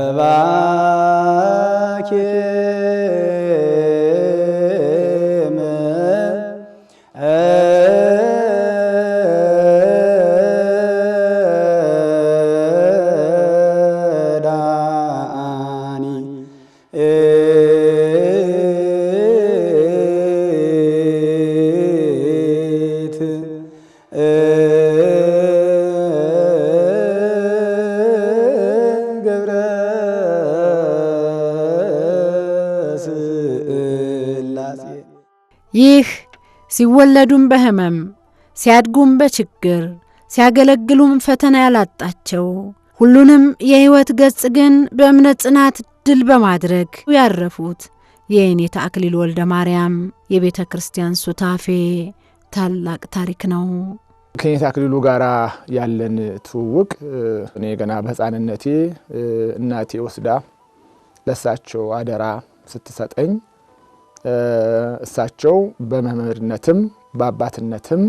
ሰባኬ ይህ ሲወለዱም በህመም ሲያድጉም በችግር ሲያገለግሉም ፈተና ያላጣቸው ሁሉንም የህይወት ገጽ ግን በእምነት ጽናት ድል በማድረግ ያረፉት የኔታ አክሊሉ ወልደ ማርያም የቤተ ክርስቲያን ሱታፌ ታላቅ ታሪክ ነው። ከኔታ አክሊሉ ጋራ ያለን ትውውቅ እኔ ገና በህፃንነቴ እናቴ ወስዳ ለሳቸው አደራ ስትሰጠኝ እሳቸው በመምህርነትም በአባትነትም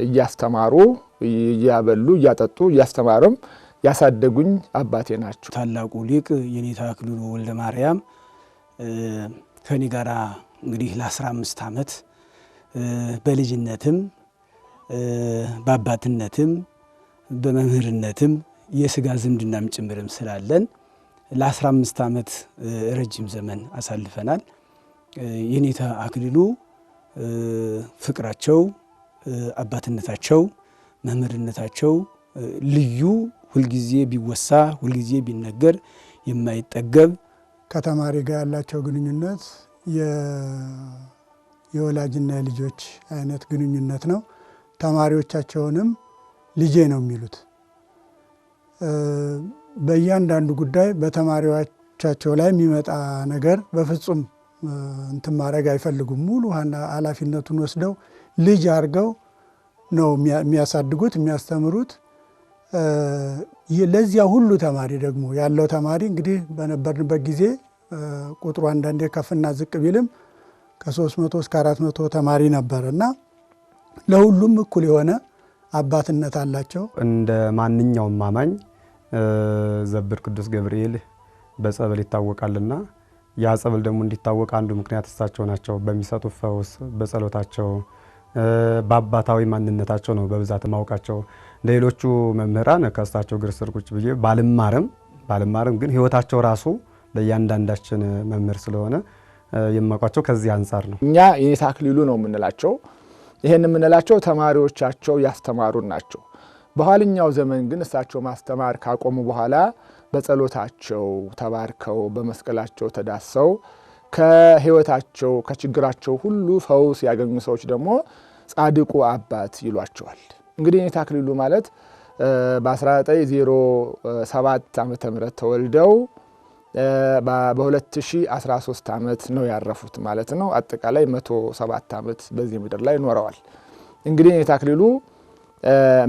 እያስተማሩ እያበሉ እያጠጡ እያስተማሩም ያሳደጉኝ አባቴ ናቸው። ታላቁ ሊቅ የኔታ አክሊሉ ወልደ ማርያም ከኔ ጋራ እንግዲህ ለ15 ዓመት በልጅነትም በአባትነትም በመምህርነትም የሥጋ ዝምድናም ጭምርም ስላለን ለ15 ዓመት ረጅም ዘመን አሳልፈናል። የኔታ አክሊሉ ፍቅራቸው፣ አባትነታቸው፣ መምህርነታቸው ልዩ ሁልጊዜ ቢወሳ ሁልጊዜ ቢነገር የማይጠገብ ከተማሪ ጋር ያላቸው ግንኙነት የወላጅና የልጆች አይነት ግንኙነት ነው። ተማሪዎቻቸውንም ልጄ ነው የሚሉት። በእያንዳንዱ ጉዳይ በተማሪዎቻቸው ላይ የሚመጣ ነገር በፍጹም እንትን ማድረግ አይፈልጉም። ሙሉ ኃላፊነቱን ወስደው ልጅ አድርገው ነው የሚያሳድጉት የሚያስተምሩት። ለዚያ ሁሉ ተማሪ ደግሞ ያለው ተማሪ እንግዲህ በነበርንበት ጊዜ ቁጥሩ አንዳንዴ ከፍና ዝቅ ቢልም ከ300 እስከ 400 ተማሪ ነበርና ለሁሉም እኩል የሆነ አባትነት አላቸው። እንደ ማንኛውም አማኝ ዘብር ቅዱስ ገብርኤል በጸበል ይታወቃልና ያ ጸበል ደግሞ እንዲታወቅ አንዱ ምክንያት እሳቸው ናቸው። በሚሰጡት ፈውስ በጸሎታቸው በአባታዊ ማንነታቸው ነው በብዛት ማውቃቸው። ሌሎቹ መምህራን ከእሳቸው እግር ስር ቁጭ ብዬ ባልማርም ግን ህይወታቸው ራሱ ለእያንዳንዳችን መምህር ስለሆነ የማውቃቸው ከዚህ አንጻር ነው። እኛ የኔታ አክሊሉ ነው የምንላቸው። ይሄን የምንላቸው ተማሪዎቻቸው ያስተማሩን ናቸው። በኋለኛው ዘመን ግን እሳቸው ማስተማር ካቆሙ በኋላ በጸሎታቸው ተባርከው በመስቀላቸው ተዳሰው ከህይወታቸው ከችግራቸው ሁሉ ፈውስ ያገኙ ሰዎች ደግሞ ጻድቁ አባት ይሏቸዋል። እንግዲህ የኔታ አክሊሉ ማለት በ1907 ዓመተ ምህረት ተወልደው በ2013 ዓመት ነው ያረፉት ማለት ነው። አጠቃላይ 107 ዓመት በዚህ ምድር ላይ ኖረዋል። እንግዲህ የኔታ አክሊሉ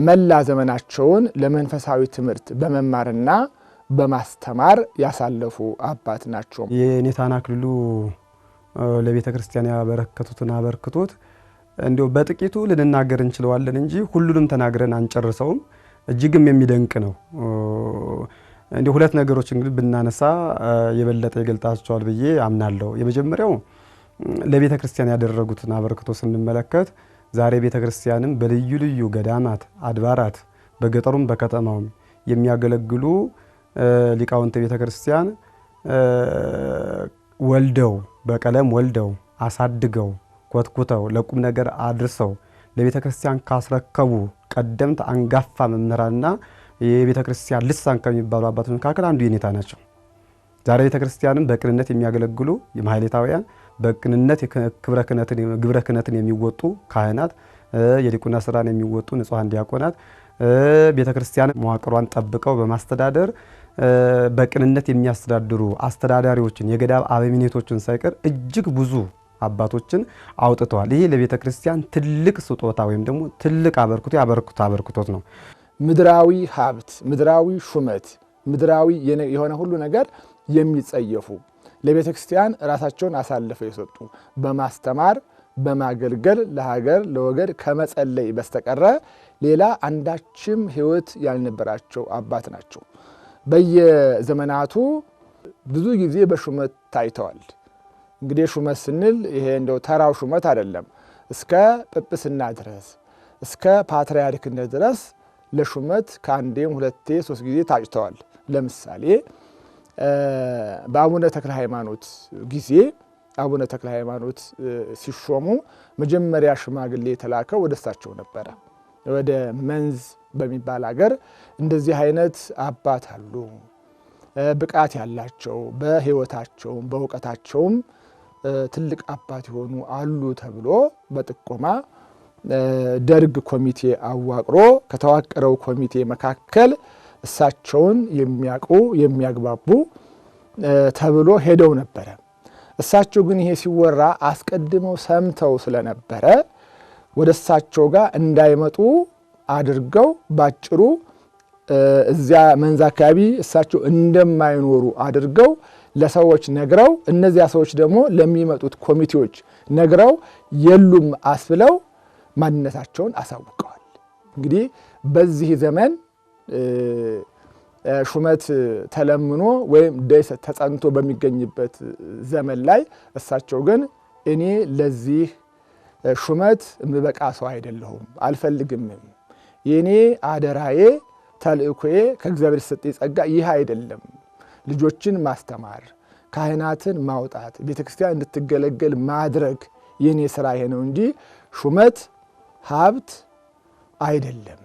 መላ ዘመናቸውን ለመንፈሳዊ ትምህርት በመማርና በማስተማር ያሳለፉ አባት ናቸው። የኔታ አክሊሉ ለቤተ ክርስቲያን ያበረከቱትን አበርክቶት እንዲሁ በጥቂቱ ልንናገር እንችላለን እንጂ ሁሉንም ተናግረን አንጨርሰውም። እጅግም የሚደንቅ ነው። እንዲሁ ሁለት ነገሮች እንግዲህ ብናነሳ የበለጠ ይገልጣቸዋል ብዬ አምናለሁ። የመጀመሪያው ለቤተ ክርስቲያን ያደረጉትን አበርክቶ ስንመለከት ዛሬ ቤተ ክርስቲያንም በልዩ ልዩ ገዳማት አድባራት በገጠሩም በከተማውም የሚያገለግሉ ሊቃውንት ቤተ ክርስቲያን ወልደው በቀለም ወልደው አሳድገው ኮትኩተው ለቁም ነገር አድርሰው ለቤተ ክርስቲያን ካስረከቡ ቀደምት አንጋፋ መምህራንና የቤተ ክርስቲያን ልሳን ከሚባሉ አባቶች መካከል አንዱ የኔታ ናቸው። ዛሬ ቤተ ክርስቲያንም በቅንነት የሚያገለግሉ የማህሌታውያን በቅንነት ግብረ ክህነትን የሚወጡ ካህናት የዲቁና ስራን የሚወጡ ንጹሐን ዲያቆናት ቤተ ክርስቲያን መዋቅሯን ጠብቀው በማስተዳደር በቅንነት የሚያስተዳድሩ አስተዳዳሪዎችን የገዳም አበምኔቶችን ሳይቀር እጅግ ብዙ አባቶችን አውጥተዋል። ይሄ ለቤተ ክርስቲያን ትልቅ ስጦታ ወይም ደግሞ ትልቅ አበርክቶት ነው። ምድራዊ ሀብት፣ ምድራዊ ሹመት፣ ምድራዊ የሆነ ሁሉ ነገር የሚጸየፉ ለቤተ ክርስቲያን ራሳቸውን አሳልፈው የሰጡ በማስተማር በማገልገል ለሀገር ለወገን ከመጸለይ በስተቀረ ሌላ አንዳችም ሕይወት ያልነበራቸው አባት ናቸው። በየዘመናቱ ብዙ ጊዜ በሹመት ታይተዋል። እንግዲህ ሹመት ስንል ይሄ እንደው ተራው ሹመት አይደለም። እስከ ጵጵስና ድረስ እስከ ፓትርያርክነት ድረስ ለሹመት ከአንዴም ሁለቴ ሶስት ጊዜ ታጭተዋል። ለምሳሌ በአቡነ ተክለ ሃይማኖት ጊዜ አቡነ ተክለ ሃይማኖት ሲሾሙ መጀመሪያ ሽማግሌ የተላከው ወደ እሳቸው ነበረ። ወደ መንዝ በሚባል ሀገር እንደዚህ አይነት አባት አሉ፣ ብቃት ያላቸው በሕይወታቸውም በእውቀታቸውም ትልቅ አባት የሆኑ አሉ ተብሎ በጥቆማ ደርግ ኮሚቴ አዋቅሮ ከተዋቀረው ኮሚቴ መካከል እሳቸውን የሚያውቁ የሚያግባቡ ተብሎ ሄደው ነበረ። እሳቸው ግን ይሄ ሲወራ አስቀድመው ሰምተው ስለነበረ ወደ እሳቸው ጋር እንዳይመጡ አድርገው ባጭሩ እዚያ መንዝ አካባቢ እሳቸው እንደማይኖሩ አድርገው ለሰዎች ነግረው እነዚያ ሰዎች ደግሞ ለሚመጡት ኮሚቴዎች ነግረው የሉም አስብለው ማንነታቸውን አሳውቀዋል። እንግዲህ በዚህ ዘመን ሹመት ተለምኖ ወይም ደስ ተጸንቶ በሚገኝበት ዘመን ላይ እሳቸው ግን እኔ ለዚህ ሹመት ምበቃ ሰው አይደለሁም፣ አልፈልግም፣ የኔ አደራዬ ተልእኮዬ ከእግዚአብሔር የተሰጠኝ ጸጋ ይህ አይደለም፣ ልጆችን ማስተማር፣ ካህናትን ማውጣት፣ ቤተክርስቲያን እንድትገለገል ማድረግ የኔ ስራ ይሄ ነው እንጂ ሹመት ሀብት አይደለም።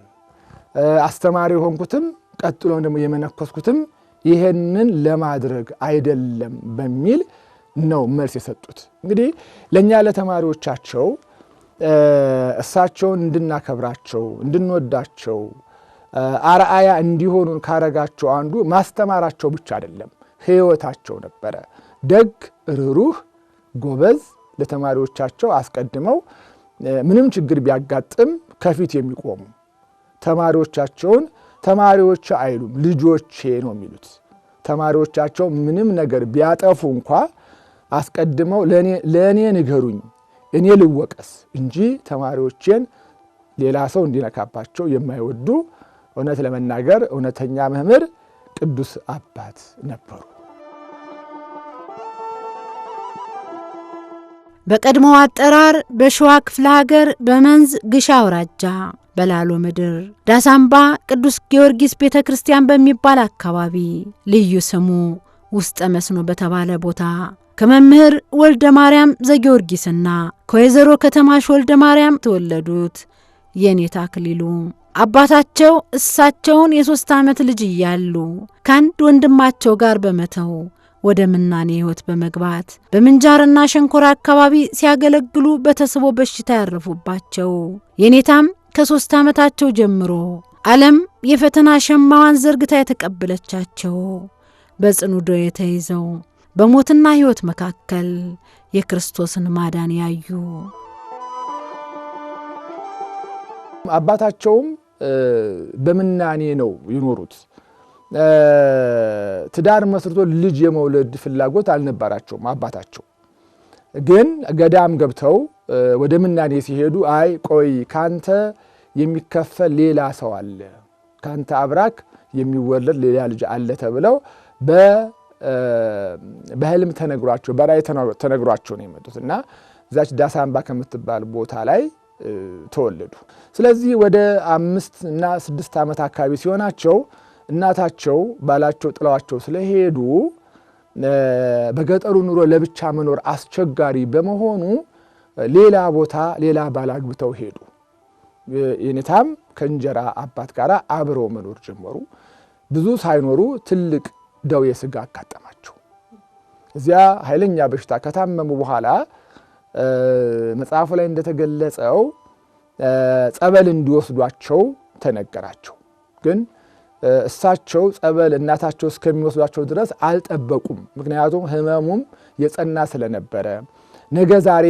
አስተማሪ ሆንኩትም ቀጥሎ ደግሞ የመነኮስኩትም ይሄንን ለማድረግ አይደለም በሚል ነው መልስ የሰጡት። እንግዲህ ለኛ ለተማሪዎቻቸው እሳቸውን እንድናከብራቸው እንድንወዳቸው አርአያ እንዲሆኑን ካረጋቸው አንዱ ማስተማራቸው ብቻ አይደለም፣ ሕይወታቸው ነበረ። ደግ፣ ርኅሩህ፣ ጎበዝ፣ ለተማሪዎቻቸው አስቀድመው ምንም ችግር ቢያጋጥም ከፊት የሚቆሙ ተማሪዎቻቸውን ተማሪዎች አይሉም ልጆቼ ነው የሚሉት። ተማሪዎቻቸው ምንም ነገር ቢያጠፉ እንኳ አስቀድመው ለእኔ ንገሩኝ እኔ ልወቀስ እንጂ ተማሪዎቼን ሌላ ሰው እንዲነካባቸው የማይወዱ እውነት ለመናገር እውነተኛ መምህር ቅዱስ አባት ነበሩ። በቀድሞው አጠራር በሸዋ ክፍለ ሀገር በመንዝ ግሻ አውራጃ በላሎ ምድር ዳሳምባ ቅዱስ ጊዮርጊስ ቤተ ክርስቲያን በሚባል አካባቢ ልዩ ስሙ ውስጠ መስኖ በተባለ ቦታ ከመምህር ወልደ ማርያም ዘጊዮርጊስና ከወይዘሮ ከተማሽ ወልደ ማርያም ተወለዱት የኔታ አክሊሉ አባታቸው እሳቸውን የ3 ዓመት ልጅ እያሉ ከአንድ ወንድማቸው ጋር በመተው ወደ ምናኔ ሕይወት በመግባት በምንጃርና ሸንኮራ አካባቢ ሲያገለግሉ በተስቦ በሽታ ያረፉባቸው የኔታም ከ3 ዓመታቸው ጀምሮ ዓለም የፈተና ሸማዋን ዘርግታ የተቀበለቻቸው በጽኑ ደዌ ተይዘው በሞትና ሕይወት መካከል የክርስቶስን ማዳን ያዩ አባታቸውም በምናኔ ነው ይኖሩት። ትዳር መስርቶ ልጅ የመውለድ ፍላጎት አልነበራቸውም። አባታቸው ግን ገዳም ገብተው ወደ ምናኔ ሲሄዱ አይ ቆይ ካንተ የሚከፈል ሌላ ሰው አለ፣ ካንተ አብራክ የሚወለድ ሌላ ልጅ አለ ተብለው በህልም ተነግሯቸው በራእይ ተነግሯቸው ነው የመጡት እና እዛች ዳሳምባ ከምትባል ቦታ ላይ ተወለዱ። ስለዚህ ወደ 5 እና 6 ዓመት አካባቢ ሲሆናቸው እናታቸው ባላቸው ጥለዋቸው ስለሄዱ በገጠሩ ኑሮ ለብቻ መኖር አስቸጋሪ በመሆኑ ሌላ ቦታ ሌላ ባል አግብተው ሄዱ። የኔታም ከእንጀራ አባት ጋር አብረው መኖር ጀመሩ። ብዙ ሳይኖሩ ትልቅ ደዌ ሥጋ አጋጠማቸው። እዚያ ኃይለኛ በሽታ ከታመሙ በኋላ መጽሐፉ ላይ እንደተገለጸው ጸበል እንዲወስዷቸው ተነገራቸው። ግን እሳቸው ጸበል እናታቸው እስከሚወስዷቸው ድረስ አልጠበቁም። ምክንያቱም ህመሙም የጸና ስለነበረ ነገ ዛሬ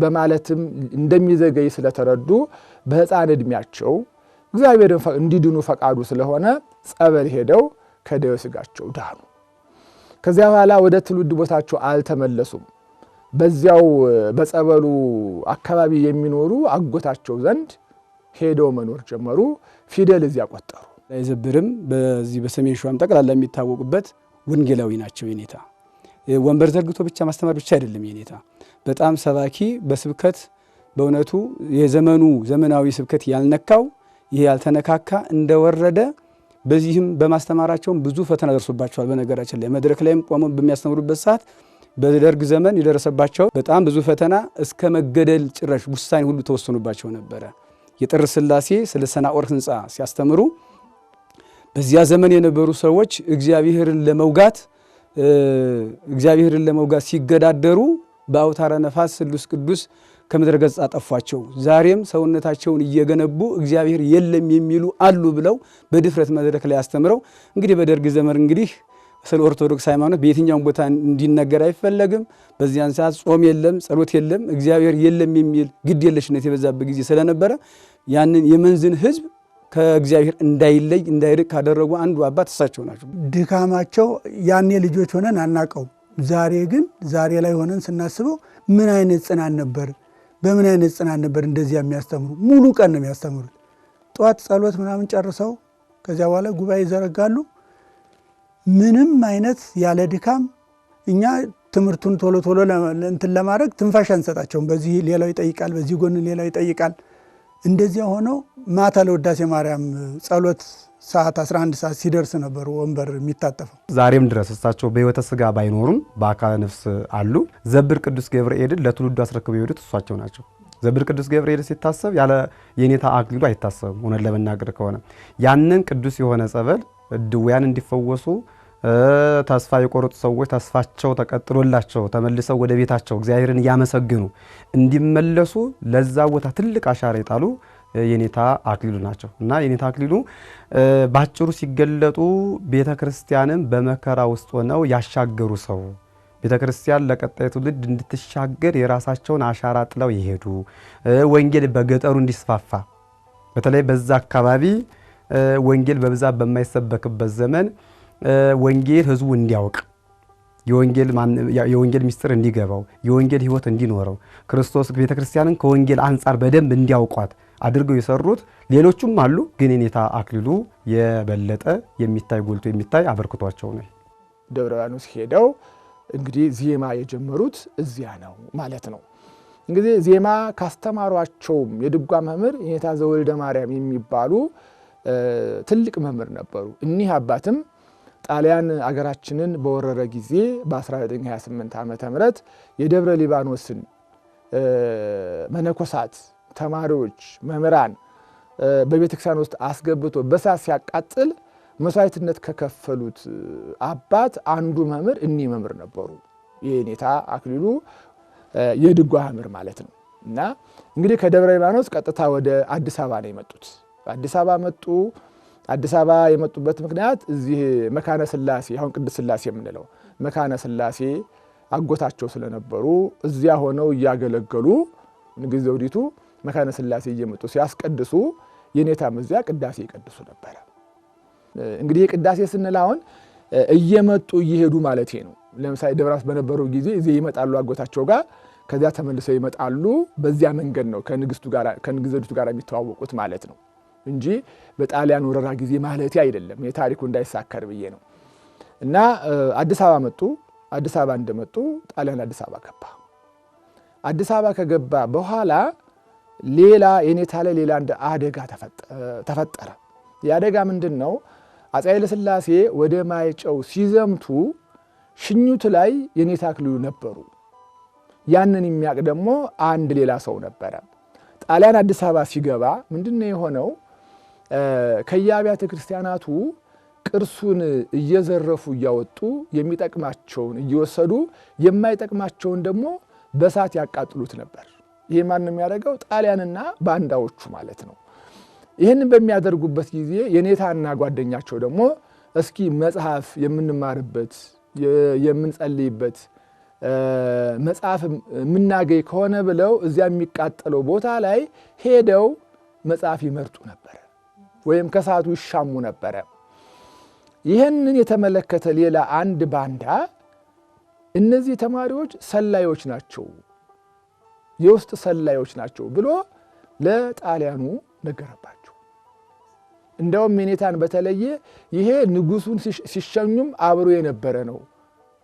በማለትም እንደሚዘገይ ስለተረዱ በሕፃን ዕድሜያቸው እግዚአብሔርን እንዲድኑ ፈቃዱ ስለሆነ ጸበል ሄደው ከደዌ ሥጋቸው ዳኑ። ከዚያ በኋላ ወደ ትውልድ ቦታቸው አልተመለሱም። በዚያው በጸበሉ አካባቢ የሚኖሩ አጎታቸው ዘንድ ሄደው መኖር ጀመሩ። ፊደል እዚያ ቆጠሩ። አይዘብርም በዚህ በሰሜን ሸዋም ጠቅላላ የሚታወቁበት ወንጌላዊ ናቸው። የኔታ ወንበር ዘርግቶ ብቻ ማስተማር ብቻ አይደለም። የኔታ በጣም ሰባኪ፣ በስብከት በእውነቱ የዘመኑ ዘመናዊ ስብከት ያልነካው ይሄ ያልተነካካ እንደወረደ በዚህም በማስተማራቸውም ብዙ ፈተና ደርሶባቸዋል። በነገራችን ላይ መድረክ ላይም ቆመው በሚያስተምሩበት ሰዓት በደርግ ዘመን የደረሰባቸው በጣም ብዙ ፈተና እስከ መገደል ጭራሽ ውሳኔ ሁሉ ተወሰኑባቸው ነበረ። የጥር ሥላሴ ስለ ሰናዖር ሕንፃ ሲያስተምሩ በዚያ ዘመን የነበሩ ሰዎች እግዚአብሔርን ለመውጋት ሲገዳደሩ በአውታረ ነፋስ ስሉስ ቅዱስ ከምድረ ገጽ አጠፏቸው። ዛሬም ሰውነታቸውን እየገነቡ እግዚአብሔር የለም የሚሉ አሉ ብለው በድፍረት መድረክ ላይ አስተምረው እንግዲህ በደርግ ዘመን እንግዲህ ስለ ኦርቶዶክስ ሃይማኖት በየትኛውም ቦታ እንዲነገር አይፈለግም። በዚያን ሰዓት ጾም የለም፣ ጸሎት የለም፣ እግዚአብሔር የለም የሚል ግድ የለሽነት የበዛበት ጊዜ ስለነበረ ያንን የመንዝን ሕዝብ ከእግዚአብሔር እንዳይለይ እንዳይርቅ ካደረጉ አንዱ አባት እሳቸው ናቸው። ድካማቸው ያኔ ልጆች ሆነን አናቀው። ዛሬ ግን ዛሬ ላይ ሆነን ስናስበው ምን አይነት ጽናት ነበር፣ በምን አይነት ጽናት ነበር እንደዚያ የሚያስተምሩ። ሙሉ ቀን ነው የሚያስተምሩት። ጠዋት ጸሎት ምናምን ጨርሰው ከዚያ በኋላ ጉባኤ ይዘረጋሉ። ምንም አይነት ያለ ድካም እኛ ትምህርቱን ቶሎ ቶሎ እንትን ለማድረግ ትንፋሽ አንሰጣቸውም። በዚህ ሌላው ይጠይቃል፣ በዚህ ጎን ሌላው ይጠይቃል። እንደዚያ ሆነው ማታ ለውዳሴ ማርያም ጸሎት ሰዓት 11 ሰዓት ሲደርስ ነበር ወንበር የሚታጠፈው። ዛሬም ድረስ እሳቸው በሕይወተ ሥጋ ባይኖሩም በአካለ ነፍስ አሉ። ዘብር ቅዱስ ገብርኤልን ለትውልዱ አስረክበው የሄዱት እሳቸው ናቸው። ዘብር ቅዱስ ገብርኤል ሲታሰብ ያለ የኔታ አክሊሉ አይታሰብም። እውነት ለመናገር ከሆነ ያንን ቅዱስ የሆነ ጸበል ድውያን እንዲፈወሱ ተስፋ የቆረጡ ሰዎች ተስፋቸው ተቀጥሎላቸው ተመልሰው ወደ ቤታቸው እግዚአብሔርን እያመሰግኑ እንዲመለሱ ለዛ ቦታ ትልቅ አሻራ የጣሉ የኔታ አክሊሉ ናቸው እና የኔታ አክሊሉ ባጭሩ ሲገለጡ ቤተ ክርስቲያንም በመከራ ውስጥ ሆነው ያሻገሩ ሰው፣ ቤተ ክርስቲያን ለቀጣይ ትውልድ እንድትሻገር የራሳቸውን አሻራ ጥለው የሄዱ ወንጌል በገጠሩ እንዲስፋፋ በተለይ በዛ አካባቢ ወንጌል በብዛት በማይሰበክበት ዘመን ወንጌል ህዝቡ እንዲያውቅ የወንጌል ምስጢር እንዲገባው የወንጌል ሕይወት እንዲኖረው ክርስቶስ ቤተ ክርስቲያንን ከወንጌል አንጻር በደንብ እንዲያውቋት አድርገው የሰሩት ሌሎቹም አሉ። ግን የኔታ አክሊሉ የበለጠ የሚታይ ጎልቶ የሚታይ አበርክቷቸው ነው። ደብረ ሊባኖስ ሄደው እንግዲህ ዜማ የጀመሩት እዚያ ነው ማለት ነው። እንግዲህ ዜማ ካስተማሯቸውም የድጓ መምህር የኔታ ዘወልደ ማርያም የሚባሉ ትልቅ መምህር ነበሩ። እኒህ አባትም ጣሊያን አገራችንን በወረረ ጊዜ በ1928 ዓመተ ምህረት የደብረ ሊባኖስን መነኮሳት፣ ተማሪዎች፣ መምህራን በቤተክርስቲያን ውስጥ አስገብቶ በሳት ሲያቃጥል መስዋዕትነት ከከፈሉት አባት አንዱ መምህር እኒህ መምህር ነበሩ። የኔታ አክሊሉ የድጓ መምህር ማለት ነው። እና እንግዲህ ከደብረ ሊባኖስ ቀጥታ ወደ አዲስ አበባ ነው የመጡት። አዲስ አበባ መጡ። አዲስ አበባ የመጡበት ምክንያት እዚህ መካነ ሥላሴ አሁን ቅድስት ሥላሴ የምንለው መካነ ሥላሴ አጎታቸው ስለነበሩ እዚያ ሆነው እያገለገሉ ንግሥት ዘውዲቱ መካነ ሥላሴ እየመጡ ሲያስቀድሱ የኔታም እዚያ ቅዳሴ ይቀድሱ ነበረ። እንግዲህ ቅዳሴ ስንል አሁን እየመጡ እየሄዱ ማለት ነው። ለምሳሌ ደብረ ሊባኖስ በነበሩ ጊዜ እዚህ ይመጣሉ አጎታቸው ጋር፣ ከዚያ ተመልሰው ይመጣሉ። በዚያ መንገድ ነው ከንግሥት ዘውዲቱ ጋር የሚተዋወቁት ማለት ነው እንጂ በጣሊያን ወረራ ጊዜ ማለት አይደለም። የታሪኩ እንዳይሳከር ብዬ ነው። እና አዲስ አበባ መጡ። አዲስ አበባ እንደመጡ ጣሊያን አዲስ አበባ ገባ። አዲስ አበባ ከገባ በኋላ ሌላ የኔታ ላይ ሌላ እንደ አደጋ ተፈጠረ። የአደጋ ምንድን ነው? አፄ ኃይለ ሥላሴ ወደ ማይጨው ሲዘምቱ ሽኙት ላይ የኔታ አክሊሉ ነበሩ። ያንን የሚያውቅ ደግሞ አንድ ሌላ ሰው ነበረ። ጣሊያን አዲስ አበባ ሲገባ ምንድነው የሆነው? ከየአብያተ ክርስቲያናቱ ቅርሱን እየዘረፉ እያወጡ የሚጠቅማቸውን እየወሰዱ የማይጠቅማቸውን ደግሞ በሳት ያቃጥሉት ነበር። ይሄ ማን የሚያደርገው? ጣሊያንና ባንዳዎቹ ማለት ነው። ይህንን በሚያደርጉበት ጊዜ የኔታና ጓደኛቸው ደግሞ እስኪ መጽሐፍ የምንማርበት የምንጸልይበት መጽሐፍ የምናገኝ ከሆነ ብለው እዚያ የሚቃጠለው ቦታ ላይ ሄደው መጽሐፍ ይመርጡ ነበረ፣ ወይም ከሰዓቱ ይሻሙ ነበረ። ይህንን የተመለከተ ሌላ አንድ ባንዳ እነዚህ ተማሪዎች ሰላዮች ናቸው፣ የውስጥ ሰላዮች ናቸው ብሎ ለጣሊያኑ ነገረባቸው። እንደውም የኔታን በተለየ ይሄ ንጉሱን ሲሸኙም አብሮ የነበረ ነው፣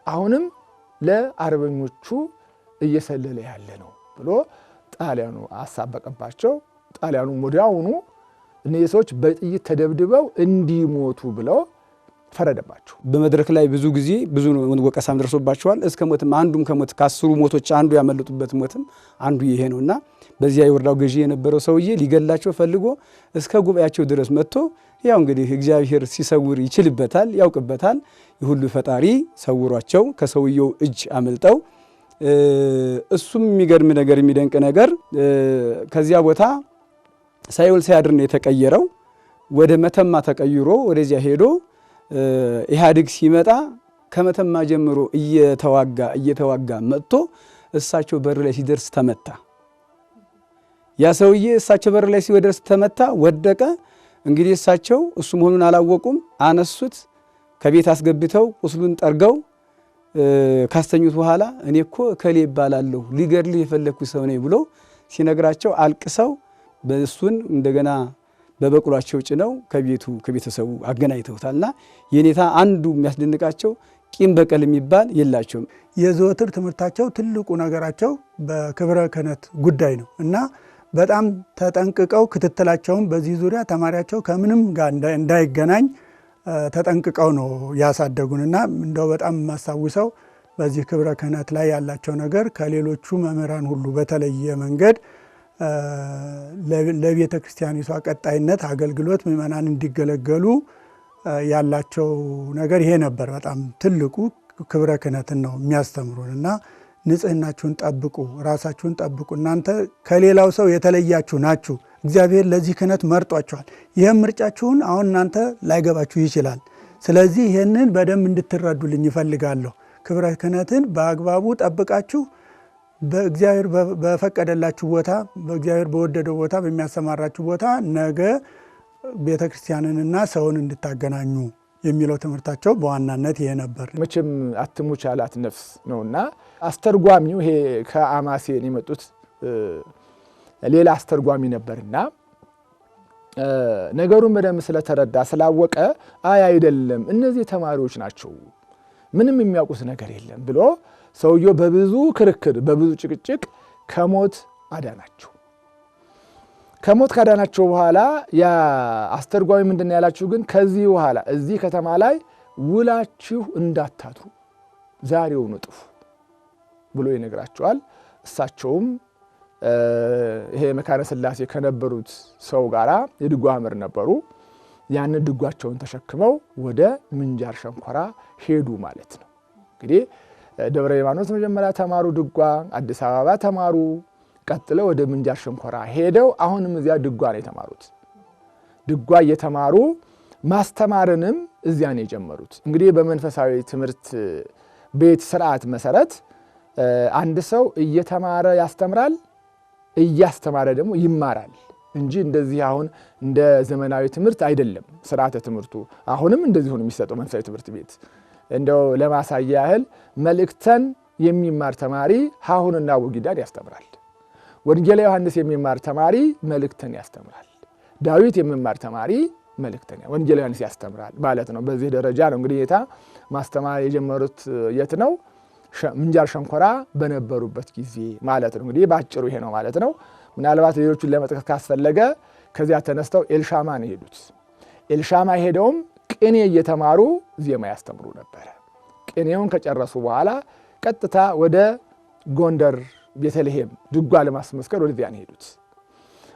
አሁንም ለአርበኞቹ እየሰለለ ያለ ነው ብሎ ጣሊያኑ አሳበቀባቸው። ጣሊያኑም ወዲያውኑ እነዚህ ሰዎች በጥይት ተደብድበው እንዲሞቱ ብለው ፈረደባቸው። በመድረክ ላይ ብዙ ጊዜ ብዙ ወቀሳም ደርሶባቸዋል። እስከ ሞትም አንዱም ከሞት ከ10 ሞቶች አንዱ ያመለጡበት ሞትም አንዱ ይሄ ነውና በዚያ የወረዳው ገዢ የነበረው ሰውዬ ሊገላቸው ፈልጎ እስከ ጉባኤያቸው ድረስ መጥቶ ያው እንግዲህ እግዚአብሔር ሲሰውር ይችልበታል፣ ያውቅበታል። የሁሉ ፈጣሪ ሰውሯቸው ከሰውየው እጅ አመልጠው እሱም የሚገርም ነገር የሚደንቅ ነገር ከዚያ ቦታ ሳይውል ሳያድር ነው የተቀየረው። ወደ መተማ ተቀይሮ ወደዚያ ሄዶ ኢህአዴግ ሲመጣ ከመተማ ጀምሮ እየተዋጋ መጥቶ እሳቸው በር ላይ ሲደርስ ተመታ። ያ ሰውዬ እሳቸው በር ላይ ሲደርስ ተመታ፣ ወደቀ። እንግዲህ እሳቸው እሱ መሆኑን አላወቁም። አነሱት፣ ከቤት አስገብተው ቁስሉን ጠርገው ካስተኙት በኋላ እኔ እኮ እከሌ ይባላለሁ ሊገድልህ የፈለግኩ ሰው ነኝ ብሎ ሲነግራቸው አልቅሰው በእሱን እንደገና በበቅሏቸው ጭነው ከቤተሰቡ አገናኝተውታልና የኔታ አንዱ የሚያስደንቃቸው ቂም በቀል የሚባል የላቸውም። የዘወትር ትምህርታቸው ትልቁ ነገራቸው በክብረ ክህነት ጉዳይ ነው እና በጣም ተጠንቅቀው ክትትላቸውን በዚህ ዙሪያ ተማሪያቸው ከምንም ጋር እንዳይገናኝ ተጠንቅቀው ነው ያሳደጉንና እንደው በጣም የማስታውሰው በዚህ ክብረ ክህነት ላይ ያላቸው ነገር ከሌሎቹ መምህራን ሁሉ በተለየ መንገድ ለቤተ ክርስቲያኒቷ ቀጣይነት አገልግሎት ምእመናን እንዲገለገሉ ያላቸው ነገር ይሄ ነበር። በጣም ትልቁ ክብረ ክህነትን ነው የሚያስተምሩን እና ንጽህናችሁን ጠብቁ፣ ራሳችሁን ጠብቁ፣ እናንተ ከሌላው ሰው የተለያችሁ ናችሁ፣ እግዚአብሔር ለዚህ ክህነት መርጧችኋል። ይህም ምርጫችሁን አሁን እናንተ ላይገባችሁ ይችላል። ስለዚህ ይህንን በደንብ እንድትረዱልኝ ይፈልጋለሁ። ክብረ ክህነትን በአግባቡ ጠብቃችሁ በእግዚአብሔር በፈቀደላችሁ ቦታ በእግዚአብሔር በወደደው ቦታ በሚያሰማራችሁ ቦታ ነገ ቤተ ክርስቲያንንና ሰውን እንድታገናኙ የሚለው ትምህርታቸው በዋናነት ይሄ ነበር። መቼም አትሙች አላት ነፍስ ነውና አስተርጓሚው ይሄ ከአማሴን የመጡት ሌላ አስተርጓሚ ነበርና ነገሩን በደንብ ስለተረዳ ስላወቀ አይደለም እነዚህ ተማሪዎች ናቸው ምንም የሚያውቁት ነገር የለም ብሎ ሰውየው በብዙ ክርክር በብዙ ጭቅጭቅ ከሞት አዳናቸው። ከሞት ካዳናቸው በኋላ ያ አስተርጓሚ ምንድነው ያላችሁ? ግን ከዚህ በኋላ እዚህ ከተማ ላይ ውላችሁ እንዳታድሩ ዛሬውኑ ጥፉ ብሎ ይነግራቸዋል። እሳቸውም ይሄ መካነ ሥላሴ ከነበሩት ሰው ጋራ የድጓ መምህር ነበሩ። ያንን ድጓቸውን ተሸክመው ወደ ምንጃር ሸንኮራ ሄዱ ማለት ነው። እንግዲህ ደብረ ሊባኖስ መጀመሪያ ተማሩ ድጓ፣ አዲስ አበባ ተማሩ፣ ቀጥለው ወደ ምንጃር ሸንኮራ ሄደው አሁንም እዚያ ድጓ ነው የተማሩት። ድጓ እየተማሩ ማስተማርንም እዚያ ነው የጀመሩት። እንግዲህ በመንፈሳዊ ትምህርት ቤት ስርዓት መሰረት አንድ ሰው እየተማረ ያስተምራል፣ እያስተማረ ደግሞ ይማራል እንጂ እንደዚህ አሁን እንደ ዘመናዊ ትምህርት አይደለም ስርዓተ ትምህርቱ። አሁንም እንደዚህ ሆኖ የሚሰጠው መንፈሳዊ ትምህርት ቤት እንደው ለማሳያ ያህል መልእክተን የሚማር ተማሪ ሀሁንና ወጊዳን ያስተምራል። ወንጌላ ዮሐንስ የሚማር ተማሪ መልእክተን ያስተምራል። ዳዊት የሚማር ተማሪ መልእክተን ወንጌላ ዮሐንስ ያስተምራል ማለት ነው። በዚህ ደረጃ ነው እንግዲህ ጌታ ማስተማር የጀመሩት። የት ነው? ምንጃር ሸንኮራ በነበሩበት ጊዜ ማለት ነው። እንግዲህ ባጭሩ ይሄ ነው ማለት ነው። ምናልባት ሌሎቹን ለመጥቀስ ካስፈለገ ከዚያ ተነስተው ኤልሻማ ነው የሄዱት። ኤልሻማ ሄደውም ቅኔ እየተማሩ ዜማ ያስተምሩ ነበረ። ቅኔውን ከጨረሱ በኋላ ቀጥታ ወደ ጎንደር ቤተልሔም ድጓ ለማስመስከር ወደዚያ ነው የሄዱት።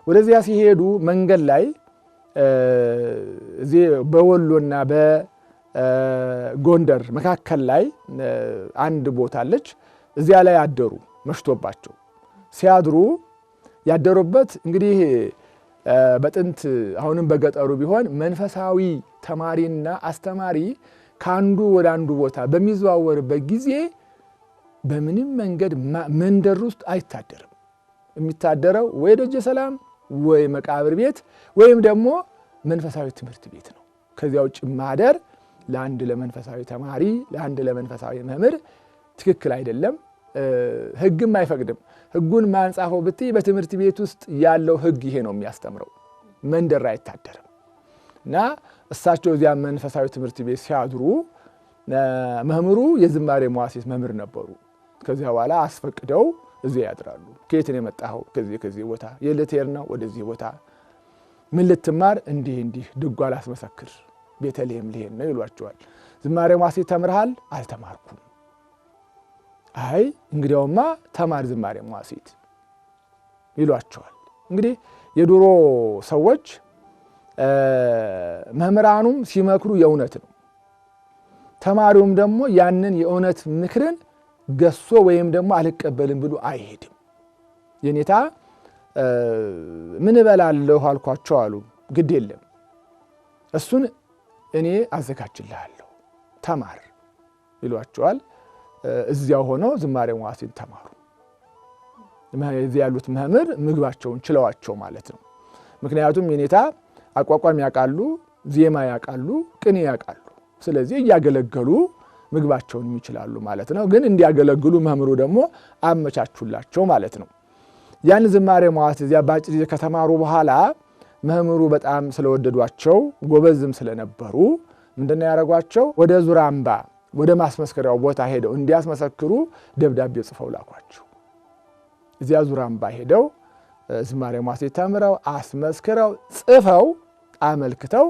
ወደዚያ ሲሄዱ መንገድ ላይ እዚህ በወሎና በጎንደር መካከል ላይ አንድ ቦታ አለች። እዚያ ላይ አደሩ። መሽቶባቸው ሲያድሩ ያደሩበት እንግዲህ በጥንት አሁንም በገጠሩ ቢሆን መንፈሳዊ ተማሪና አስተማሪ ከአንዱ ወደ አንዱ ቦታ በሚዘዋወርበት ጊዜ በምንም መንገድ መንደር ውስጥ አይታደርም። የሚታደረው ወይ ደጀ ሰላም ወይ መቃብር ቤት ወይም ደግሞ መንፈሳዊ ትምህርት ቤት ነው። ከዚያ ውጭ ማደር ለአንድ ለመንፈሳዊ ተማሪ ለአንድ ለመንፈሳዊ መምህር ትክክል አይደለም፣ ሕግም አይፈቅድም። ሕጉን ማንጻፈው ብትይ በትምህርት ቤት ውስጥ ያለው ሕግ ይሄ ነው የሚያስተምረው። መንደር አይታደርም እና እሳቸው እዚያ መንፈሳዊ ትምህርት ቤት ሲያድሩ መምህሩ የዝማሬ መዋሥዕት መምህር ነበሩ። ከዚያ በኋላ አስፈቅደው እዚያ ያድራሉ። ከየት ነው የመጣኸው? ከዚህ ቦታ። የት ልትሄድ ነው? ወደዚህ ቦታ። ምን ልትማር? እንዲህ ድጓ ላስመሰክር ቤተልሔም ልሄድ ነው ይሏቸዋል። ዝማሬ መዋሥዕት ተምርሃል? አልተማርኩም። አይ እንግዲያውማ ተማር ዝማሬ መዋሥዕት ይሏቸዋል። እንግዲህ የድሮ ሰዎች መምህራኑም ሲመክሩ የእውነት ነው፣ ተማሪውም ደግሞ ያንን የእውነት ምክርን ገሶ ወይም ደግሞ አልቀበልም ብሎ አይሄድም። የኔታ ምን እበላለሁ አልኳቸው አሉ። ግድ የለም እሱን እኔ አዘጋጅልሃለሁ ተማር ይሏቸዋል። እዚያው ሆነው ዝማሬ መዋሥዕት ተማሩ። እዚህ ያሉት መምህር ምግባቸውን ችለዋቸው ማለት ነው። ምክንያቱም የኔታ አቋቋም ያውቃሉ፣ ዜማ ያውቃሉ፣ ቅኔ ያውቃሉ። ስለዚህ እያገለገሉ ምግባቸውን ይችላሉ ማለት ነው። ግን እንዲያገለግሉ መምህሩ ደግሞ አመቻቹላቸው ማለት ነው። ያን ዝማሬ መዋሥዕት እዚያ በአጭር ጊዜ ከተማሩ በኋላ መምህሩ በጣም ስለወደዷቸው ጎበዝም ስለነበሩ ምንድነው ያደረጓቸው? ወደ ዙራምባ ወደ ማስመስከሪያው ቦታ ሄደው እንዲያስመሰክሩ ደብዳቤ ጽፈው ላኳቸው። እዚያ ዙራምባ ሄደው ዝማሬ መዋሥዕት ተምረው አስመስክረው ጽፈው አመልክተው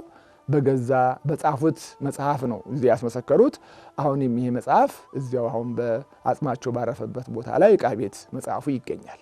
በገዛ በጻፉት መጽሐፍ ነው እዚያ ያስመሰከሩት። አሁንም ይሄ መጽሐፍ እዚያው አሁን በአጽማቸው ባረፈበት ቦታ ላይ ዕቃ ቤት መጽሐፉ ይገኛል።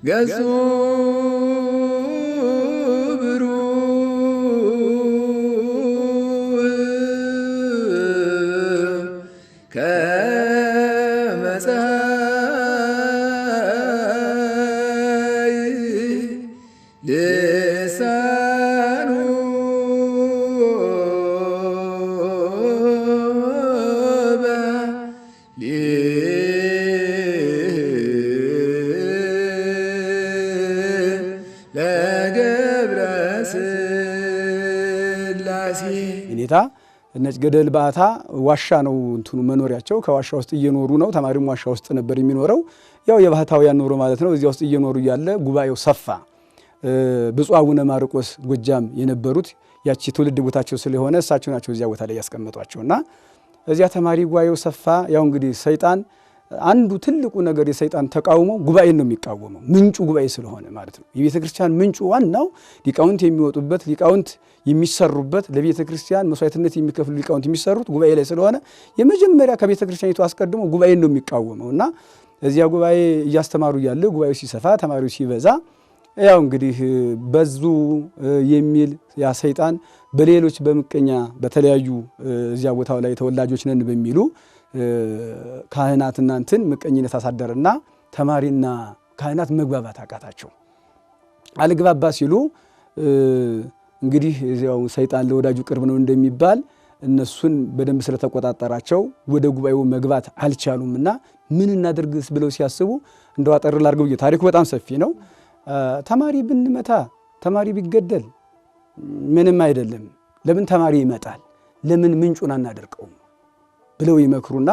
ገጹ ብሩህ ከመፀሐይ ልሳኑ የኔታ ነጭ ገደል ባታ ዋሻ ነው እንትኑ መኖሪያቸው። ከዋሻ ውስጥ እየኖሩ ነው። ተማሪም ዋሻ ውስጥ ነበር የሚኖረው። ያው የባህታውያን ኑሮ ማለት ነው። እዚያ ውስጥ እየኖሩ እያለ ጉባኤው ሰፋ። ብፁዕ አቡነ ማርቆስ ጎጃም የነበሩት ያቺ ትውልድ ቦታቸው ስለሆነ እሳቸው ናቸው እዚያ ቦታ ላይ ያስቀመጧቸውና እዚያ ተማሪ ጉባኤው ሰፋ። ያው እንግዲህ ሰይጣን አንዱ ትልቁ ነገር የሰይጣን ተቃውሞ ጉባኤን ነው የሚቃወመው፣ ምንጩ ጉባኤ ስለሆነ ማለት ነው። የቤተ ክርስቲያን ምንጩ ዋናው ሊቃውንት የሚወጡበት ሊቃውንት የሚሰሩበት ለቤተ ክርስቲያን መስዋዕትነት የሚከፍሉ ሊቃውንት የሚሰሩት ጉባኤ ላይ ስለሆነ የመጀመሪያ ከቤተ ክርስቲያኒቱ አስቀድሞ ጉባኤን ነው የሚቃወመው እና እዚያ ጉባኤ እያስተማሩ እያለ ጉባኤው ሲሰፋ ተማሪው ሲበዛ ያው እንግዲህ በዙ የሚል ያ ሰይጣን በሌሎች በምቀኛ በተለያዩ እዚያ ቦታው ላይ ተወላጆች ነን በሚሉ ካህናትና እንትን ምቀኝነት አሳደረና ተማሪና ካህናት መግባባት አቃታቸው። አልግባባ ሲሉ እንግዲህ እዚያው ሰይጣን ለወዳጁ ቅርብ ነው እንደሚባል እነሱን በደንብ ስለተቆጣጠራቸው ወደ ጉባኤው መግባት አልቻሉምና ምን እናድርግስ ብለው ሲያስቡ እንደው አጠር ላድርገው። ታሪኩ በጣም ሰፊ ነው። ተማሪ ብንመታ ተማሪ ቢገደል ምንም አይደለም፣ ለምን ተማሪ ይመጣል? ለምን ምንጩን አናደርቀውም ብለው ይመክሩና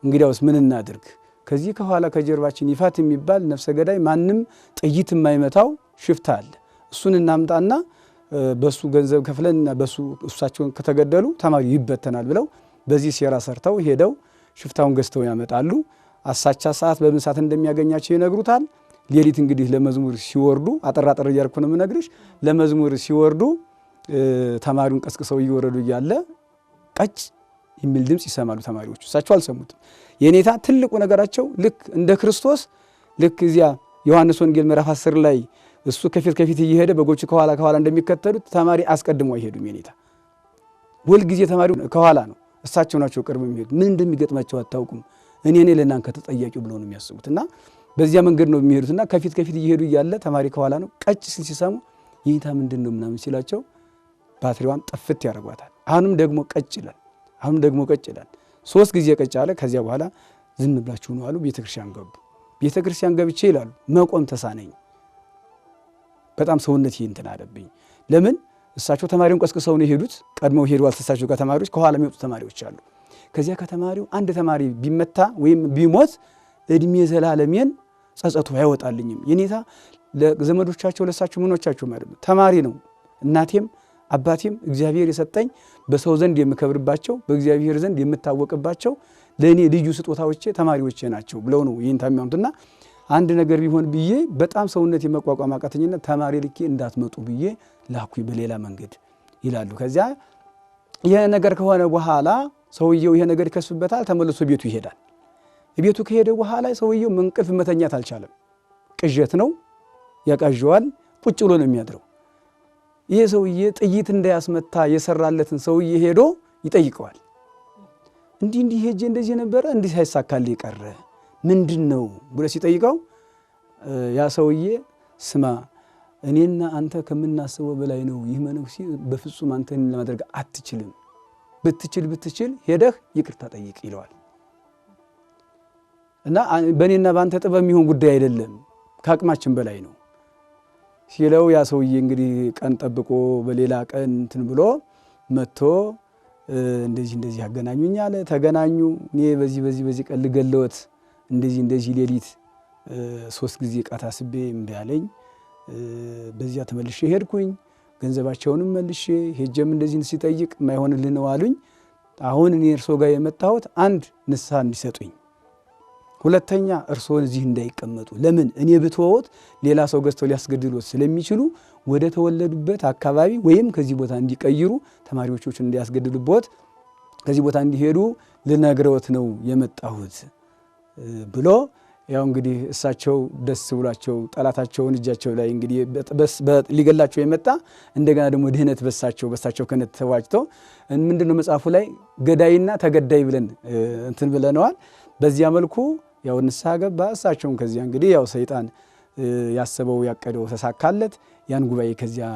እንግዲያውስ ምን እናድርግ? ከዚህ ከኋላ ከጀርባችን ይፋት የሚባል ነፍሰ ገዳይ ማንም ጥይት የማይመታው ሽፍታ አለ። እሱን እናምጣና በሱ ገንዘብ ከፍለንና በሱ እሳቸውን ከተገደሉ ተማሪው ይበተናል ብለው በዚህ ሴራ ሰርተው ሄደው ሽፍታውን ገዝተው ያመጣሉ። አሳቻ ሰዓት በምን ሰዓት እንደሚያገኛቸው ይነግሩታል። ሌሊት እንግዲህ ለመዝሙር ሲወርዱ አጠራጠር እያልኩ ነው የምነግርሽ። ለመዝሙር ሲወርዱ ተማሪውን ቀስቅሰው እየወረዱ እያለ ቀጭ የሚል ድምፅ ይሰማሉ ተማሪዎቹ። እሳቸው አልሰሙትም። የኔታ ትልቁ ነገራቸው ልክ እንደ ክርስቶስ ልክ እዚያ ዮሐንስ ወንጌል ምዕራፍ 10 ላይ እሱ ከፊት ከፊት እየሄደ በጎቹ ከኋላ ከኋላ እንደሚከተሉት ተማሪ አስቀድሞ አይሄዱም። የኔታ ሁልጊዜ ተማሪው ከኋላ ነው፣ እሳቸው ናቸው ቅርብ የሚሄዱ። ምን እንደሚገጥማቸው አታውቁም፣ እኔ ለእናንተ ተጠያቂው ብለው ነው የሚያስቡት። እና በዚያ መንገድ ነው የሚሄዱትና ከፊት ከፊት እየሄዱ እያለ ተማሪ ከኋላ ነው። ቀጭ ሲል ሲሰሙ የኔታ ምንድን ነው ምናምን ሲላቸው ባትሪዋን ጥፍት ያደርጓታል። አሁንም ደግሞ ቀጭ ይላል፣ አሁንም ደግሞ ቀጭ ይላል። 3 ጊዜ ቀጭ አለ። ከዚያ በኋላ ዝም ብላችሁ ነው አሉ። ቤተክርስቲያን ገቡ። ቤተክርስቲያን ገብቼ ይላሉ መቆም ተሳነኝ። በጣም ሰውነት እንትን አለብኝ። ለምን እሳቸው ተማሪውን ቀስቅሰው ነው የሄዱት። ቀድመው ሄደዋል። እሳቸው ጋር ተማሪዎች ከኋላ የሚወጡ ተማሪዎች አሉ። ከዚያ ከተማሪው አንድ ተማሪ ቢመታ ወይም ቢሞት እድሜ ዘላለሜን ጸጸቱ አይወጣልኝም። የኔታ ለዘመዶቻቸው ለእሳቸው ምኖቻቸው ማለት ነው ተማሪ ነው። እናቴም አባቴም እግዚአብሔር የሰጠኝ በሰው ዘንድ የምከብርባቸው በእግዚአብሔር ዘንድ የምታወቅባቸው ለእኔ ልዩ ስጦታዎቼ ተማሪዎቼ ናቸው ብለው ነው ይህን ታሚያሙትና አንድ ነገር ቢሆን ብዬ በጣም ሰውነት የመቋቋም አቃተኝና ተማሪ ልኬ እንዳትመጡ ብዬ ላኩኝ በሌላ መንገድ ይላሉ። ከዚያ ይሄ ነገር ከሆነ በኋላ ሰውየው ይሄ ነገር ይከስበታል። ተመልሶ ቤቱ ይሄዳል። ቤቱ ከሄደ በኋላ ሰውየው እንቅልፍ መተኛት አልቻለም። ቅዠት ነው፣ ያቃዣዋል። ቁጭ ብሎ ነው የሚያድረው። ይሄ ሰውዬ ጥይት እንዳያስመታ የሰራለትን ሰውዬ ሄዶ ይጠይቀዋል። እንዲህ ሄጄ እንደዚህ ነበረ እንዲህ ሳይሳካል ይቀረ ምንድነው ብሎ ሲጠይቀው ያ ሰውዬ ስማ እኔና አንተ ከምናስበው በላይ ነው ይህ መነኩሴ በፍጹም አንተን ለማድረግ አትችልም፣ ብትችል ሄደህ ይቅርታ ጠይቅ ይለዋል። እና በእኔና በአንተ ጥበብ የሚሆን ጉዳይ አይደለም ከአቅማችን በላይ ነው ሲለው ያ ሰውዬ እንግዲህ ቀን ጠብቆ በሌላ ቀን እንትን ብሎ መጥቶ እንደዚህ ያገናኙኝ አለ። ተገናኙ። እኔ በዚህ ቀን ልገለወት እንደዚህ ሌሊት 3 ጊዜ ቃታ አስቤ እምቢ አለኝ። በዚያ ተመልሼ ሄድኩኝ። ገንዘባቸውንም መልሼ ሄጀም እንደዚህ ሲጠይቅ የማይሆንልህ ነው አሉኝ። አሁን እኔ እርሶ ጋር የመጣሁት አንድ ንስሐ እንዲሰጡኝ፣ ሁለተኛ እርሶን እዚህ እንዳይቀመጡ። ለምን እኔ ብትወት ሌላ ሰው ገዝተው ሊያስገድሉት ስለሚችሉ ወደ ተወለዱበት አካባቢ ወይም ከዚህ ቦታ እንዲቀይሩ ተማሪዎቹን እንዲያስገድሉበት ከዚህ ቦታ እንዲሄዱ ልነግረውት ነው የመጣሁት ብሎ ያው እንግዲህ እሳቸው ደስ ብሏቸው ጠላታቸውን እጃቸው ላይ እንግዲህ ሊገላቸው የመጣ እንደገና ደግሞ ድህነት በሳቸው ከነት ተዋጅቶ ምንድነው መጽሐፉ ላይ ገዳይና ተገዳይ ብለን እንትን ብለነዋል። በዚያ መልኩ ያው ንስሐ ገባ። እሳቸውም ከዚያ እንግዲህ ያው ሰይጣን ያሰበው ያቀደው ተሳካለት። ያን ጉባኤ ከዚያ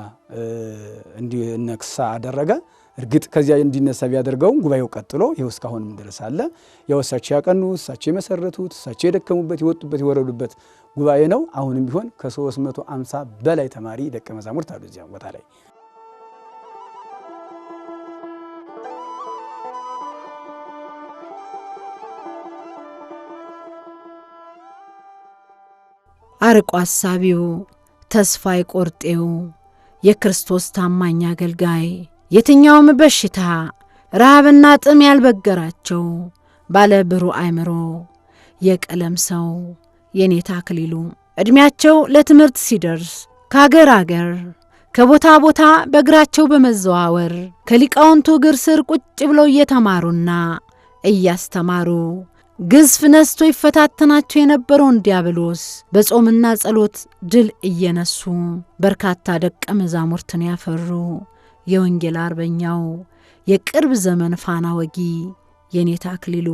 እንዲነክሳ አደረገ። እርግጥ ከዚያ እንዲነሳ ቢያደርገው ጉባኤው ቀጥሎ ይኸው እስካሁንም ድረስ አለ። ያው እሳቸው ያቀኑት እሳቸው የመሰረቱት እሳቸው የደከሙበት የወጡበት የወረዱበት ጉባኤ ነው። አሁንም ቢሆን ከ350 በላይ ተማሪ ደቀ መዛሙርት አሉ እዚያ ቦታ ላይ። አርቆ አሳቢው ተስፋ አይቆርጤው የክርስቶስ ታማኝ አገልጋይ የትኛውም በሽታ ረሃብና ጥም ያልበገራቸው ባለ ብሩህ አእምሮ የቀለም ሰው የኔታ አክሊሉ ዕድሜያቸው ለትምህርት ሲደርስ ከአገር አገር ከቦታ ቦታ በእግራቸው በመዘዋወር ከሊቃውንቱ እግር ስር ቁጭ ብለው እየተማሩና እያስተማሩ ግዝፍ ነስቶ ይፈታተናቸው የነበረውን ዲያብሎስ በጾምና ጸሎት ድል እየነሱ በርካታ ደቀ መዛሙርትን ያፈሩ የወንጌል አርበኛው የቅርብ ዘመን ፋና ወጊ የኔታ አክሊሉ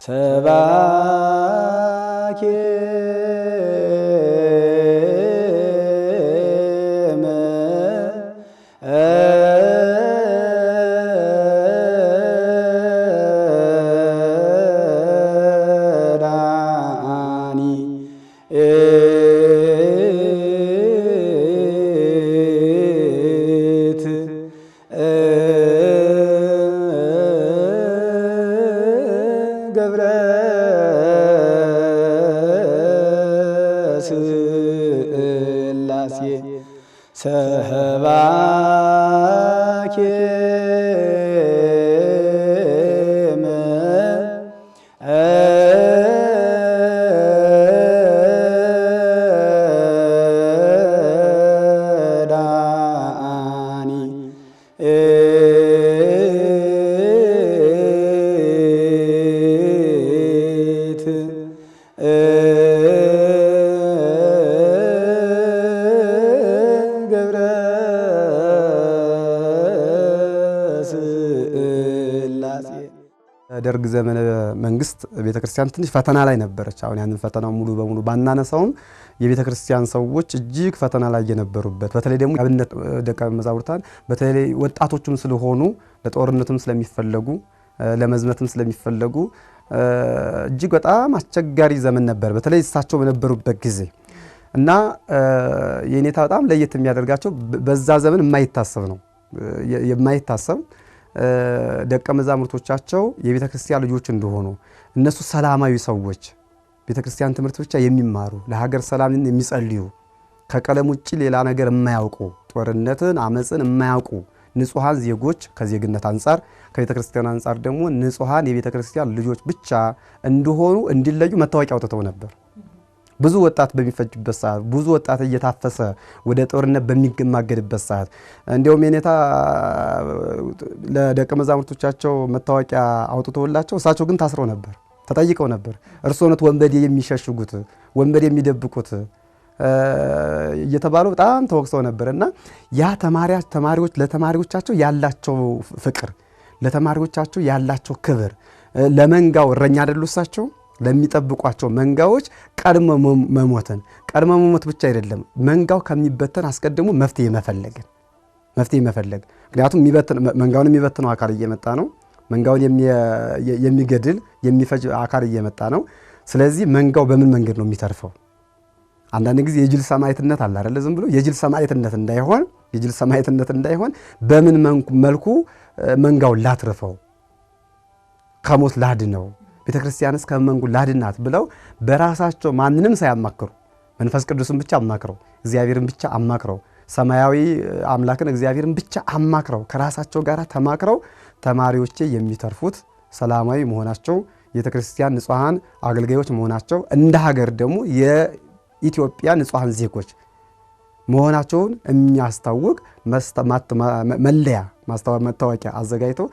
ሰባኬ ገብረ ስላሴ ሰባ ደርግ ዘመነ መንግስት ቤተክርስቲያን ትንሽ ፈተና ላይ ነበረች። አሁን ያንን ፈተናው ሙሉ በሙሉ ባናነሳውም የቤተክርስቲያን ሰዎች እጅግ ፈተና ላይ የነበሩበት በተለይ ደግሞ አብነት ደቀ መዛሙርታን በተለይ ወጣቶችም ስለሆኑ ለጦርነትም ስለሚፈለጉ ለመዝመትም ስለሚፈለጉ እጅግ በጣም አስቸጋሪ ዘመን ነበር። በተለይ እሳቸው በነበሩበት ጊዜ እና የኔታ በጣም ለየት የሚያደርጋቸው በዛ ዘመን የማይታሰብ ነው የማይታሰብ ደቀ መዛሙርቶቻቸው የቤተክርስቲያን ልጆች እንደሆኑ እነሱ ሰላማዊ ሰዎች ቤተክርስቲያን ትምህርት ብቻ የሚማሩ ለሀገር ሰላምን የሚጸልዩ ከቀለም ውጪ ሌላ ነገር የማያውቁ ጦርነትን አመጽን የማያውቁ ንጹሃን ዜጎች ከዜግነት አንፃር ከቤተክርስቲያን አንፃር ደግሞ ንጹሃን የቤተክርስቲያን ልጆች ብቻ እንደሆኑ እንዲለዩ መታወቂያ አውጥተው ነበር። ብዙ ወጣት በሚፈጅበት ሰዓት ብዙ ወጣት እየታፈሰ ወደ ጦርነት በሚገማገድበት ሰዓት እንዲያውም የኔታ ለደቀ መዛሙርቶቻቸው መታወቂያ አውጥተውላቸው እሳቸው ግን ታስረው ነበር፣ ተጠይቀው ነበር። እርሶነት ወንበዴ የሚሸሽጉት ወንበዴ የሚደብቁት እየተባሉ በጣም ተወቅሰው ነበርና ያ ተማሪዎች ለተማሪዎቻቸው ያላቸው ፍቅር ለተማሪዎቻቸው ያላቸው ክብር ለመንጋው እረኛ አይደሉ እሳቸው ለሚጠብቋቸው መንጋዎች ቀድሞ መሞት ብቻ አይደለም መንጋው ከሚበተን አስቀድሞ መፍትሄ መፈለግ ምክንያቱም መንጋውን የሚበትነው አካል እየመጣ ነው። መንጋውን የሚገድል የሚፈጅ አካል እየመጣ ነው። ስለዚህ መንጋው በምን መንገድ ነው የሚተርፈው? አንዳንድ ጊዜ የጅል ሰማዕትነት አለ አይደል? ዝም ብሎ የጅል ሰማዕትነት እንዳይሆን በምን መልኩ መንጋውን ላትርፈው ከሞት ላድነው ቤተክርስቲያንስ ከመንጉ ላድናት ብለው በራሳቸው ማንንም ሳያማክሩ መንፈስ ቅዱስን ብቻ አማክረው እግዚአብሔርን ብቻ አማክረው ሰማያዊ አምላክን እግዚአብሔርን ብቻ አማክረው ከራሳቸው ጋር ተማክረው ተማሪዎቼ የሚተርፉት ሰላማዊ መሆናቸው ቤተክርስቲያን ንጹሃን አገልጋዮች መሆናቸው እንደ ሀገር ደግሞ የኢትዮጵያ ንጹሃን ዜጎች መሆናቸውን የሚያስታውቅ መለያ መታወቂያ አዘጋጅተው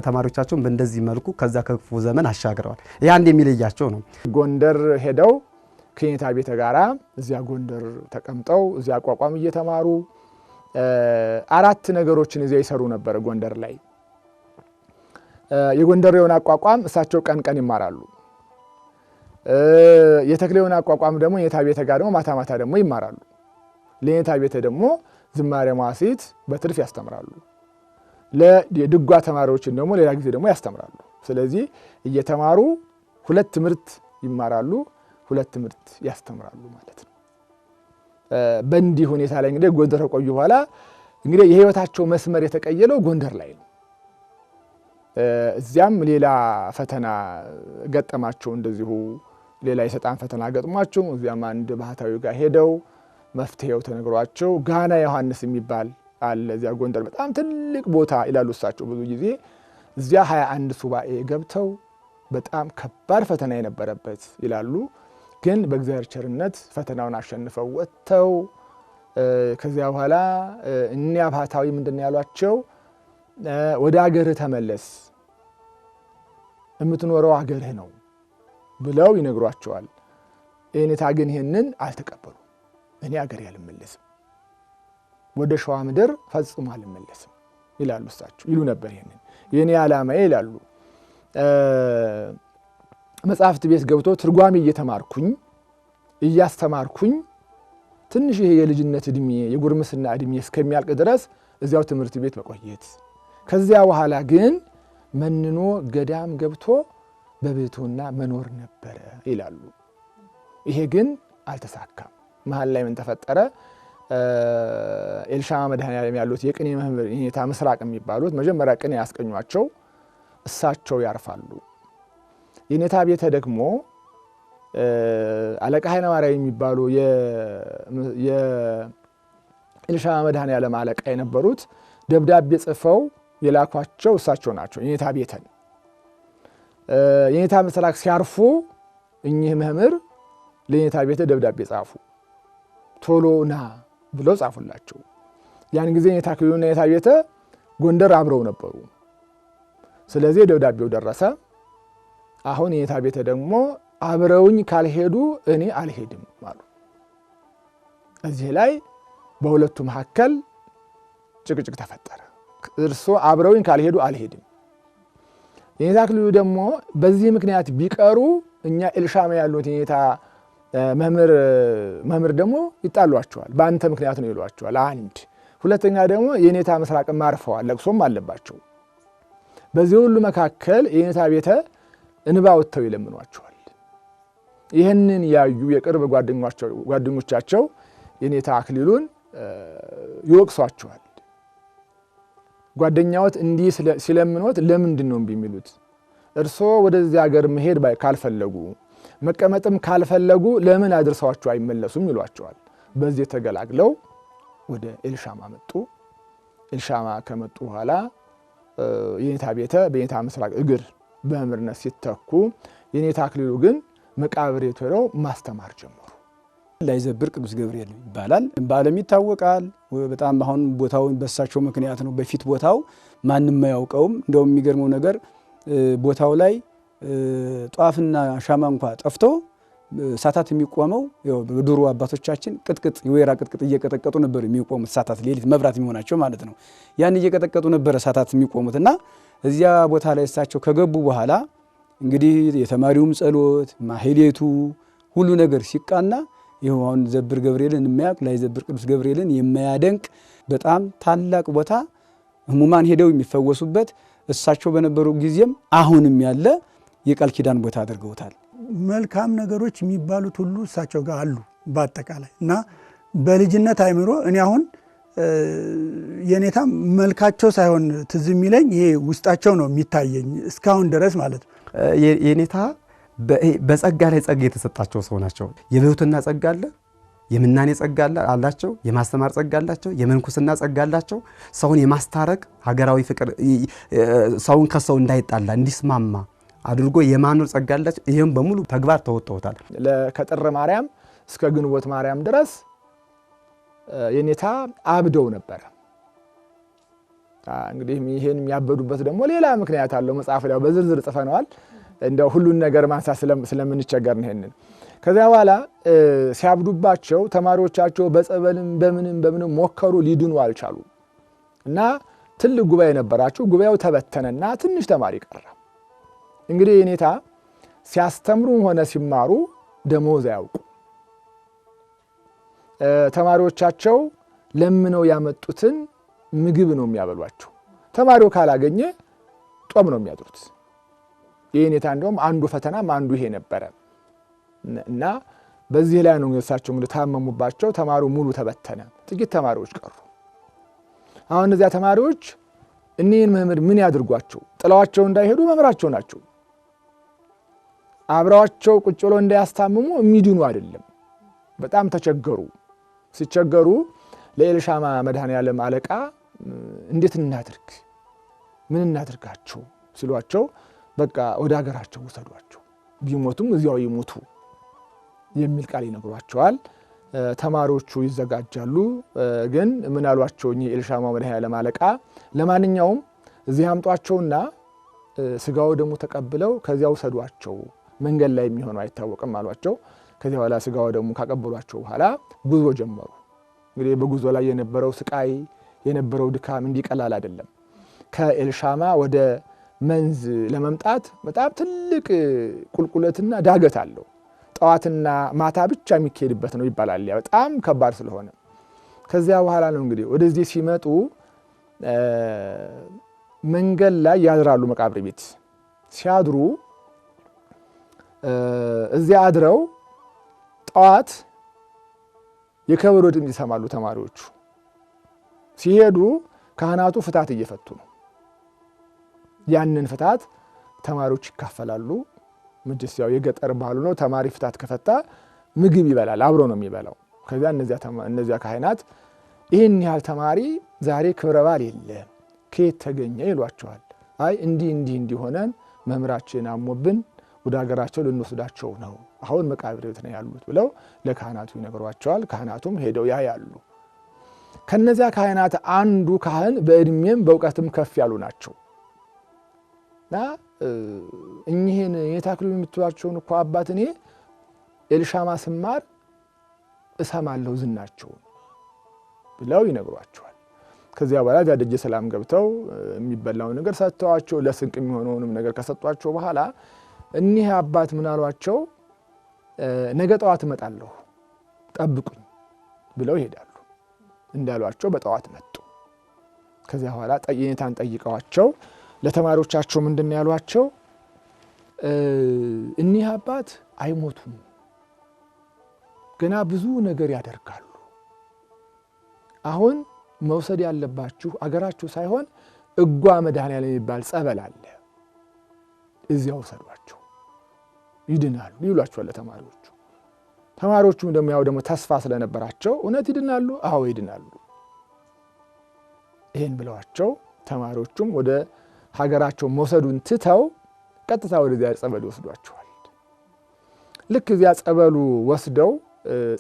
ተማሪዎቻቸውን በእንደዚህ መልኩ ከዛ ከክፉ ዘመን አሻግረዋል። ይህ አንድ የሚለያቸው ነው። ጎንደር ሄደው ከኔታ ቤተ ጋራ እዚያ ጎንደር ተቀምጠው እዚያ አቋቋም እየተማሩ 4 ነገሮችን እዚያ ይሰሩ ነበር። ጎንደር ላይ የጎንደሬውን አቋቋም እሳቸው ቀን ቀን ይማራሉ። የተክሌውን አቋቋም ደግሞ ኔታ ቤተ ጋር ደግሞ ማታ ማታ ደግሞ ይማራሉ። ለኔታ ቤተ ደግሞ ዝማሬ መዋሥዕት በትርፍ ያስተምራሉ። ለድጓ ተማሪዎችን ደግሞ ሌላ ጊዜ ደግሞ ያስተምራሉ። ስለዚህ እየተማሩ 2 ትምህርት ይማራሉ፣ 2 ትምህርት ያስተምራሉ ማለት ነው። በእንዲህ ሁኔታ ላይ እንግዲህ ጎንደር ከቆዩ በኋላ እንግዲህ የህይወታቸው መስመር የተቀየለው ጎንደር ላይ ነው። እዚያም ሌላ ፈተና ገጠማቸው። እንደዚሁ ሌላ የሰይጣን ፈተና ገጥሟቸው እዚያም አንድ ባህታዊ ጋር ሄደው መፍትሄው ተነግሯቸው ጋና ዮሐንስ የሚባል አለ እዚያ ጎንደር በጣም ትልቅ ቦታ ይላሉ እሳቸው። ብዙ ጊዜ እዚያ 21 ሱባኤ ገብተው በጣም ከባድ ፈተና የነበረበት ይላሉ። ግን በእግዚአብሔር ቸርነት ፈተናውን አሸንፈው ወጥተው ከዚያ በኋላ እኒያ ባህታዊ ምንድን ያሏቸው ወደ አገርህ ተመለስ የምትኖረው አገርህ ነው ብለው ይነግሯቸዋል። የኔታ ግን ይህንን አልተቀበሉ። እኔ አገሬ አልመለስም፣ ወደ ሸዋ ምድር ፈጽሞ አልመለስም ይላሉ እሳቸው ይሉ ነበር። ይሄንን የኔ ዓላማዬ ይላሉ መጽሐፍት ቤት ገብቶ ትርጓሜ እየተማርኩኝ እያስተማርኩኝ ትንሽ ይሄ የልጅነት እድሜ የጉርምስና እድሜ እስከሚያልቅ ድረስ እዚያው ትምህርት ቤት መቆየት፣ ከዚያ በኋላ ግን መንኖ ገዳም ገብቶ በቤቱና መኖር ነበረ ይላሉ። ይሄ ግን አልተሳካም። መሀል ላይ ምን ተፈጠረ? ኤልሻማ መድኃኔዓለም ያሉት የቅኔ መምህር ኔታ ምስራቅ የሚባሉት መጀመሪያ ቅኔ ያስቀኟቸው እሳቸው ያርፋሉ። የኔታ ቤተ ደግሞ አለቃ ኃይለ ማርያም የሚባሉ የኤልሻማ መድኃኔዓለም አለቃ የነበሩት ደብዳቤ ጽፈው የላኳቸው እሳቸው ናቸው። የኔታ ቤተን የኔታ ምስራቅ ሲያርፉ እኚህ መምህር ለኔታ ቤተ ደብዳቤ ጻፉ። ቶሎ ና ብለው ጻፉላቸው። ያን ጊዜ የኔታ አክሊሉና የኔታ ቤተ ጎንደር አብረው ነበሩ። ስለዚህ ደብዳቤው ደረሰ። አሁን የኔታ ቤተ ደግሞ አብረውኝ ካልሄዱ እኔ አልሄድም አሉ። እዚህ ላይ በሁለቱ መካከል ጭቅጭቅ ተፈጠረ። እርሶ አብረውኝ ካልሄዱ አልሄድም። የኔታ አክሊሉ ደግሞ በዚህ ምክንያት ቢቀሩ እኛ ኤልሻማ ያሉት የኔታ መምህር ደግሞ ይጣሏቸዋል። በአንተ ምክንያት ነው ይሏቸዋል። አንድ ሁለተኛ ደግሞ የኔታ ምስራቅም አርፈዋል፣ ለቅሶም አለባቸው። በዚህ ሁሉ መካከል የኔታ ቤተ እንባ ወጥተው ይለምኗቸዋል። ይህንን ያዩ የቅርብ ጓደኞቻቸው የኔታ አክሊሉን ይወቅሷቸዋል። ጓደኛዎት እንዲህ ሲለምኖት ለምንድን ነው እምቢ የሚሉት? እርስዎ ወደዚህ ሀገር መሄድ ካልፈለጉ መቀመጥም ካልፈለጉ ለምን አድርሰዋቸው አይመለሱም ይሏቸዋል። በዚህ ተገላግለው ወደ ኤልሻማ መጡ። ኤልሻማ ከመጡ በኋላ የኔታ ቤተ በኔታ ምስራቅ እግር በመምህርነት ሲተኩ የኔታ አክሊሉ ግን መቃብር ሄደው ማስተማር ጀመሩ። ላይዘብር ቅዱስ ገብርኤል ይባላል። በዓለም ይታወቃል። በጣም አሁን ቦታውን በሳቸው ምክንያት ነው። በፊት ቦታው ማንም አያውቀውም። እንደውም የሚገርመው ነገር ቦታው ላይ ጧፍና ሻማ እንኳ ጠፍቶ እሳታት የሚቆመው በድሮ አባቶቻችን ቅጥቅጥ የወይራ ቅጥቅጥ እየቀጠቀጡ ነበር የሚቆሙት እሳታት፣ ሌሊት መብራት የሚሆናቸው ማለት ነው። ያን እየቀጠቀጡ ነበር እሳታት የሚቆሙትና እዚያ ቦታ ላይ እሳቸው ከገቡ በኋላ እንግዲህ የተማሪውም ጸሎት ማህሌቱ ሁሉ ነገር ሲቃና ይኸው አሁን ዘብር ገብርኤልን የሚያውቅ ላይ ዘብር ቅዱስ ገብርኤልን የማያደንቅ በጣም ታላቅ ቦታ ህሙማን ሄደው የሚፈወሱበት እሳቸው በነበሩ ጊዜም አሁንም ያለ የቃል ኪዳን ቦታ አድርገውታል። መልካም ነገሮች የሚባሉት ሁሉ እሳቸው ጋር አሉ በአጠቃላይ እና በልጅነት አይምሮ እኔ አሁን የኔታ መልካቸው ሳይሆን ትዝ የሚለኝ ይሄ ውስጣቸው ነው የሚታየኝ እስካሁን ድረስ ማለት ነው። የኔታ በጸጋ ላይ ጸጋ የተሰጣቸው ሰው ናቸው። የብሕትውና ጸጋ አለ፣ የምናኔ ጸጋ አላቸው፣ የማስተማር ጸጋ አላቸው፣ የመንኩስና ጸጋ አላቸው። ሰውን የማስታረቅ ሀገራዊ ፍቅር፣ ሰውን ከሰው እንዳይጣላ እንዲስማማ አድርጎ የማኖር ጸጋ አላቸው። ይሄም በሙሉ ተግባር ተወጥተውታል። ከጥር ማርያም እስከ ግንቦት ማርያም ድረስ የኔታ አብደው ነበር። እንግዲህ ይሄን የሚያበዱበት ደግሞ ሌላ ምክንያት አለው። መጽሐፍ ላይ በዝርዝር ጽፈነዋል። እንደው ሁሉን ነገር ማንሳት ስለምንቸገር ነው። ይሄንን ከዚያ በኋላ ሲያብዱባቸው ተማሪዎቻቸው በጸበልም በምንም ሞከሩ፣ ሊድኑ አልቻሉ እና ትልቅ ጉባኤ ነበራቸው። ጉባኤው ተበተነና ትንሽ ተማሪ ቀረ። እንግዲህ የኔታ ሲያስተምሩም ሆነ ሲማሩ ደሞዝ አያውቁ። ተማሪዎቻቸው ለምነው ያመጡትን ምግብ ነው የሚያበሏቸው። ተማሪው ካላገኘ ጦም ነው የሚያድሩት። የኔታ እንደውም አንዱ ፈተናም አንዱ ይሄ ነበረ እና በዚህ ላይ ነው እሳቸው እንግዲህ ታመሙባቸው። ተማሪው ሙሉ ተበተነ፣ ጥቂት ተማሪዎች ቀሩ። አሁን እነዚያ ተማሪዎች እኒህን መምህር ምን ያድርጓቸው? ጥለዋቸው እንዳይሄዱ መምህራቸው ናቸው። አብረዋቸው ቁጭ ብሎ እንዳያስታምሙ የሚድኑ አይደለም። በጣም ተቸገሩ። ሲቸገሩ ለኤልሻማ መድኃኔዓለም አለቃ እንዴት እናድርግ፣ ምን እናድርጋቸው ሲሏቸው በቃ ወደ ሀገራቸው ውሰዷቸው፣ ቢሞቱም እዚያው ይሞቱ የሚል ቃል ይነግሯቸዋል። ተማሪዎቹ ይዘጋጃሉ። ግን ምን አሏቸው እኚህ ኤልሻማ መድኃኔዓለም አለቃ፣ ለማንኛውም እዚህ አምጧቸውና ስጋው ደግሞ ተቀብለው ከዚያ ውሰዷቸው፣ መንገድ ላይ የሚሆነው አይታወቅም አሏቸው። ከዚያ በኋላ ስጋው ደግሞ ካቀበሏቸው በኋላ ጉዞ ጀመሩ። እንግዲህ በጉዞ ላይ የነበረው ስቃይ የነበረው ድካም እንዲቀላል አይደለም። ከኤልሻማ ወደ መንዝ ለመምጣት በጣም ትልቅ ቁልቁለትና ዳገት አለው። ጠዋትና ማታ ብቻ የሚካሄድበት ነው ይባላል። በጣም ከባድ ስለሆነ ከዚያ በኋላ ነው እንግዲህ ወደዚህ ሲመጡ መንገድ ላይ ያድራሉ። መቃብር ቤት ሲያድሩ እዚያ አድረው ጠዋት የከበሮ ድምፅ ይሰማሉ። ተማሪዎቹ ሲሄዱ ካህናቱ ፍታት እየፈቱ ነው። ያንን ፍታት ተማሪዎች ይካፈላሉ። ምድስ ያው የገጠር ባህሉ ነው። ተማሪ ፍታት ከፈታ ምግብ ይበላል፣ አብሮ ነው የሚበላው። ከዚያ እነዚያ ካህናት ይህን ያህል ተማሪ ዛሬ ክብረ በዓል የለም ከየት ተገኘ ይሏቸዋል። አይ እንዲህ ሆነን መምህራችን አሞብን ወደ ሀገራቸው ልንወስዳቸው ነው፣ አሁን መቃብር ቤት ነው ያሉት ብለው ለካህናቱ ይነግሯቸዋል። ካህናቱም ሄደው ያያሉ። ከነዚያ ካህናት አንዱ ካህን በእድሜም በእውቀትም ከፍ ያሉ ናቸው እና እኚህን የታክሉ የምትሏቸውን እኮ አባት እኔ ኤልሻማ ስማር እሰማለሁ ዝናቸውን ብለው ይነግሯቸዋል። ከዚያ በኋላ እዚያ ደጀ ሰላም ገብተው የሚበላውን ነገር ሰጥተዋቸው ለስንቅ የሚሆነውንም ነገር ከሰጧቸው በኋላ እኒህ አባት ምን አሏቸው? ነገ ጠዋት እመጣለሁ ጠብቁኝ ብለው ይሄዳሉ። እንዳሏቸው በጠዋት መጡ። ከዚያ በኋላ የኔታን ጠይቀዋቸው ለተማሪዎቻቸው ምንድን ነው ያሏቸው? እኒህ አባት አይሞቱም፣ ገና ብዙ ነገር ያደርጋሉ። አሁን መውሰድ ያለባችሁ አገራችሁ ሳይሆን እጓ መድኃኔዓለም የሚባል ጸበል አለ፣ እዚያው ውሰዷቸው ይድናሉ ይሏቸዋል ለተማሪዎቹ። ተማሪዎቹም ደግሞ ተስፋ ስለነበራቸው እውነት ይድናሉ? አዎ ይድናሉ። ይሄን ብለዋቸው ተማሪዎቹም ወደ ሀገራቸው መውሰዱን ትተው ቀጥታ ወደዚያ ጸበል ይወስዷቸዋል። ልክ እዚያ ጸበሉ ወስደው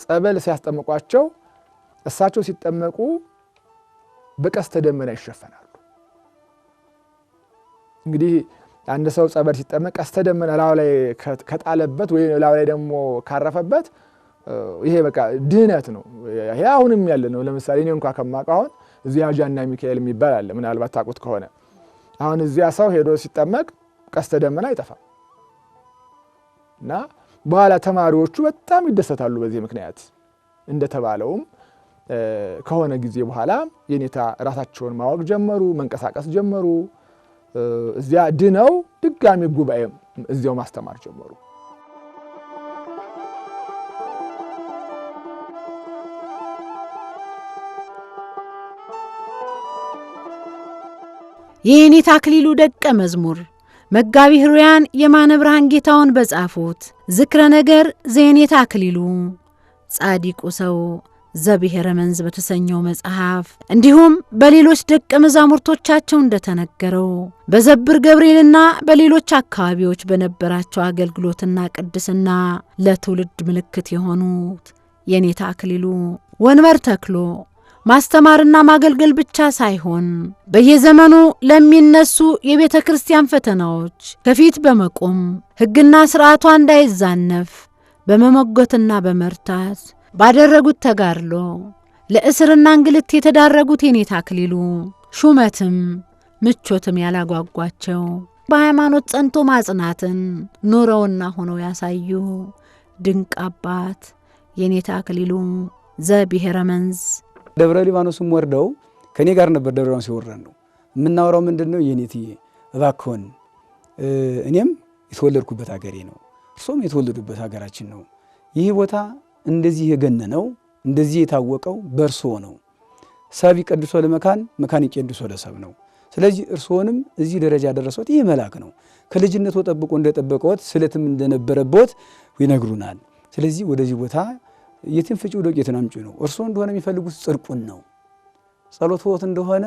ጸበል ሲያስጠምቋቸው እሳቸው ሲጠመቁ በቀስተ ደመና ይሸፈናሉ። እንግዲህ አንድ ሰው ጸበል ሲጠመቅ ቀስተ ደመና ላው ላይ ከጣለበት ወይ ላው ላይ ደግሞ ካረፈበት ይሄ በቃ ድህነት ነው። ይሄ አሁንም ያለ ነው። ለምሳሌ እኔ እንኳን ከማውቀው አሁን እዚያ ጃና ሚካኤል የሚባል አለ፣ ምናልባት ታውቁት ከሆነ አሁን እዚያ ሰው ሄዶ ሲጠመቅ ቀስተ ደመና አይጠፋም እና በኋላ ተማሪዎቹ በጣም ይደሰታሉ በዚህ ምክንያት። እንደተባለውም ከሆነ ጊዜ በኋላ የኔታ ራሳቸውን ማወቅ ጀመሩ፣ መንቀሳቀስ ጀመሩ። እዚያ ድነው ድጋሚ ጉባኤም እዚያው ማስተማር ጀመሩ። የኔታ አክሊሉ ደቀ መዝሙር መጋቢ ሕሩያን የማነ ብርሃን ጌታውን በጻፉት ዝክረ ነገር ዘኔታ አክሊሉ ጻዲቁ ሰው ዘብሔረ መንዝ በተሰኘው መጽሐፍ እንዲሁም በሌሎች ደቀ መዛሙርቶቻቸው እንደተነገረው በዘብር ገብርኤልና በሌሎች አካባቢዎች በነበራቸው አገልግሎትና ቅድስና ለትውልድ ምልክት የሆኑት የኔታ አክሊሉ ወንበር ተክሎ ማስተማርና ማገልገል ብቻ ሳይሆን በየዘመኑ ለሚነሱ የቤተ ክርስቲያን ፈተናዎች ከፊት በመቆም ሕግና ሥርዓቷ እንዳይዛነፍ በመሞገትና በመርታት ባደረጉት ተጋድሎ ለእስርና እንግልት የተዳረጉት የኔታ አክሊሉ ሹመትም ምቾትም ያላጓጓቸው በሃይማኖት ጸንቶ ማጽናትን ኖረውና ሆነው ያሳዩ ድንቅ አባት የኔታ አክሊሉ ዘብሔረ መንዝ ደብረ ሊባኖስም ወርደው ከኔ ጋር ነበር። ደብረ ሊባኖስ ሲወረን ነው የምናወራው። ምንድነው የኔትዬ እባክዎን እኔም የተወለድኩበት ሀገሬ ነው፣ እርሶም የተወለዱበት ሀገራችን ነው። ይህ ቦታ እንደዚህ የገነነው እንደዚህ የታወቀው በእርሶ ነው። ሰብ ይቀድሶ ለመካን መካን ይቀድሶ ለሰብ ነው። ስለዚህ እርሶንም እዚህ ደረጃ ያደረሰዎት ይህ መልአክ ነው። ከልጅነቱ ጠብቆ እንደጠበቀዎት ስለትም እንደነበረቦት ይነግሩናል። ስለዚህ ወደዚህ ቦታ የትን ፍጪው ዶቄትን አምጪ ነው። እርሶ እንደሆነ የሚፈልጉት ጽድቁን ነው። ጸሎትዎት እንደሆነ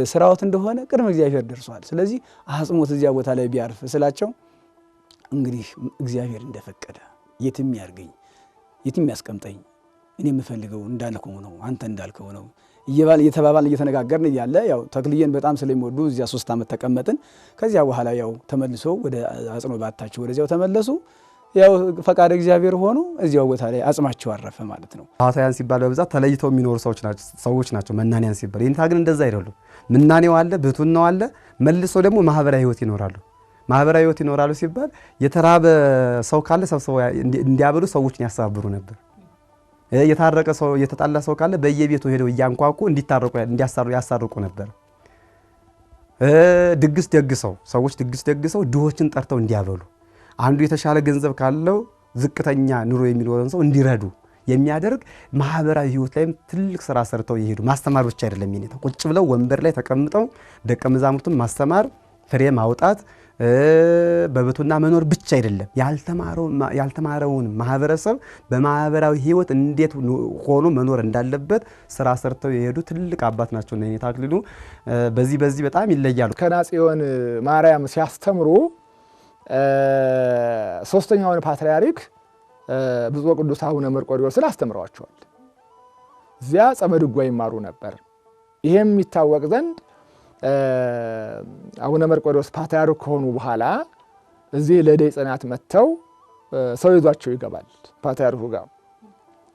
ስራዎት እንደሆነ ቅድመ እግዚአብሔር ደርሷል። ስለዚህ አጽሞት እዚያ ቦታ ላይ ቢያርፍ ስላቸው እንግዲህ እግዚአብሔር እንደፈቀደ የትም ያርገኝ የትም ያስቀምጠኝ እኔ የምፈልገው እንዳልከው ነው አንተ እንዳልከው ነው እየተባባልን እየተነጋገርን እያለ ያው ተክልዬን በጣም ስለሚወዱ እዚያ 3 ዓመት ተቀመጥን። ከዚያ በኋላ ያው ተመልሶ ወደ አጽኖ ባታቸው ወደዚያው ተመለሱ። ያው ፈቃድ እግዚአብሔር ሆኖ እዚያው ቦታ ላይ አጽማቸው አረፈ ማለት ነው። ሐዋሳውያን ሲባል በብዛት ተለይተው የሚኖሩ ሰዎች ናቸው መናንያን ሲባል። የኔታ ግን እንደዛ አይደሉም። ምናኔው አለ፣ ብቱናው አለ፣ መልሶ ደግሞ ማህበራዊ ህይወት ይኖራሉ። ማህበራዊ ህይወት ይኖራሉ ሲባል የተራበ ሰው ካለ ሰብስበው እንዲያበሉ ሰዎችን ያስተባብሩ ነበር። የታረቀ ሰው የተጣላ ሰው ካለ በየቤቱ ሄደው እያንኳኩ እንዲታረቁ ያሳርቁ ነበር። ድግስ ደግሰው ሰዎች ድግስ ደግሰው ድሆችን ጠርተው እንዲያበሉ፣ አንዱ የተሻለ ገንዘብ ካለው ዝቅተኛ ኑሮ የሚኖረን ሰው እንዲረዱ የሚያደርግ ማህበራዊ ህይወት ላይም ትልቅ ስራ ሰርተው ይሄዱ። ማስተማር ብቻ አይደለም የኔታ ቁጭ ብለው ወንበር ላይ ተቀምጠው ደቀ መዛሙርቱን ማስተማር፣ ፍሬ ማውጣት፣ በብቱና መኖር ብቻ አይደለም፣ ያልተማረውን ማህበረሰብ በማህበራዊ ህይወት እንዴት ሆኖ መኖር እንዳለበት ስራ ሰርተው የሄዱ ትልቅ አባት ናቸው እነ የኔታ አክሊሉ። በዚህ በጣም ይለያሉ። ከናጽዮን ማርያም ሲያስተምሩ ሶስተኛውን ፓትርያርክ ብፁዕ ቅዱስ አቡነ መርቆሬዎስን አስተምረዋቸዋል። እዚያ ጸመ ድጓ ይማሩ ነበር። ይሄም የሚታወቅ ዘንድ አቡነ መርቆሬዎስ ፓትርያርክ ከሆኑ በኋላ እዚህ ለደይ ጽናት መጥተው ሰው ይዟቸው ይገባል ፓትርያርኩ ጋር።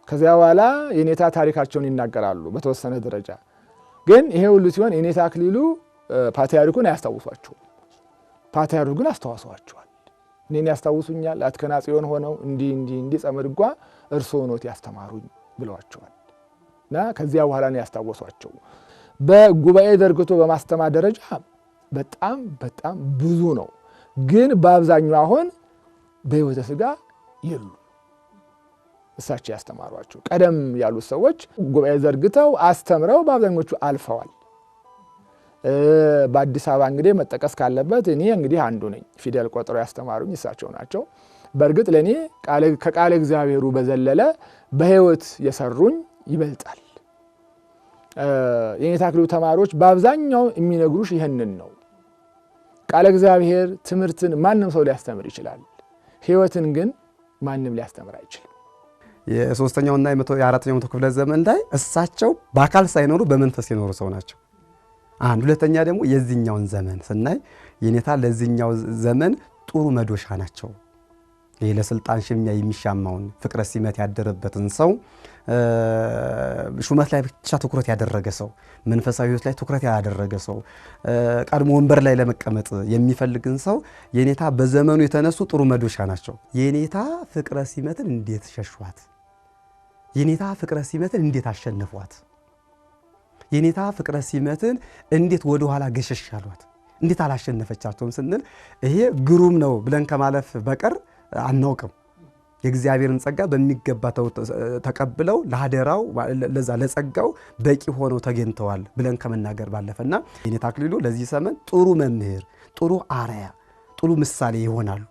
ከዚያ በኋላ የኔታ ታሪካቸውን ይናገራሉ በተወሰነ ደረጃ። ግን ይሄ ሁሉ ሲሆን የኔታ አክሊሉ ፓትርያርኩን አያስታውሷቸውም። ፓትርያርኩ ግን አስተዋውሰዋቸዋል። እኔን ያስታውሱኛል፣ አትከናጽዮን ሆነው እንዲህ ጸመ ድጓ እርስዎ ኖት ያስተማሩኝ ብለዋቸዋል። እና ከዚያ በኋላ ነው ያስታወሷቸው። በጉባኤ ዘርግቶ በማስተማር ደረጃ በጣም ብዙ ነው። ግን በአብዛኛው አሁን በሕይወተ ሥጋ የሉ። እሳቸው ያስተማሯቸው ቀደም ያሉት ሰዎች ጉባኤ ዘርግተው አስተምረው በአብዛኞቹ አልፈዋል። በአዲስ አበባ እንግዲህ መጠቀስ ካለበት እኔ እንግዲህ አንዱ ነኝ። ፊደል ቆጥረው ያስተማሩኝ እሳቸው ናቸው። በእርግጥ ለእኔ ከቃለ እግዚአብሔሩ በዘለለ በሕይወት የሰሩኝ ይበልጣል። የኔታ አክሊሉ ተማሪዎች በአብዛኛው የሚነግሩሽ ይህንን ነው። ቃለ እግዚአብሔር ትምህርትን ማንም ሰው ሊያስተምር ይችላል። ሕይወትን ግን ማንም ሊያስተምር አይችልም። የሶስተኛውና የአራተኛው መቶ ክፍለ ዘመን ላይ እሳቸው በአካል ሳይኖሩ በመንፈስ የኖሩ ሰው ናቸው። አንድ ሁለተኛ ደግሞ የዚህኛውን ዘመን ስናይ የኔታ ለዚህኛው ዘመን ጥሩ መዶሻ ናቸው። ይሄ ለስልጣን ሽሚያ የሚሻማውን ፍቅረ ሲመት ያደረበትን ሰው ሹመት ላይ ብቻ ትኩረት ያደረገ ሰው፣ መንፈሳዊ ሕይወት ላይ ትኩረት ያደረገ ሰው፣ ቀድሞ ወንበር ላይ ለመቀመጥ የሚፈልግን ሰው የኔታ በዘመኑ የተነሱ ጥሩ መዶሻ ናቸው። የኔታ ፍቅረ ሲመትን እንዴት ሸሿት? የኔታ ፍቅረ ሲመትን እንዴት አሸነፏት? የኔታ ፍቅረ ሲመትን እንዴት ወደ ኋላ ገሸሽ አሏት? እንዴት አላሸነፈቻቸውም ስንል ይሄ ግሩም ነው ብለን ከማለፍ በቀር አናውቅም። የእግዚአብሔርን ጸጋ በሚገባ ተቀብለው ለሀደራው ለዛ ለጸጋው በቂ ሆነው ተገኝተዋል ብለን ከመናገር ባለፈና የኔታ አክሊሉ ለዚህ ዘመን ጥሩ መምህር፣ ጥሩ አርአያ፣ ጥሩ ምሳሌ ይሆናሉ።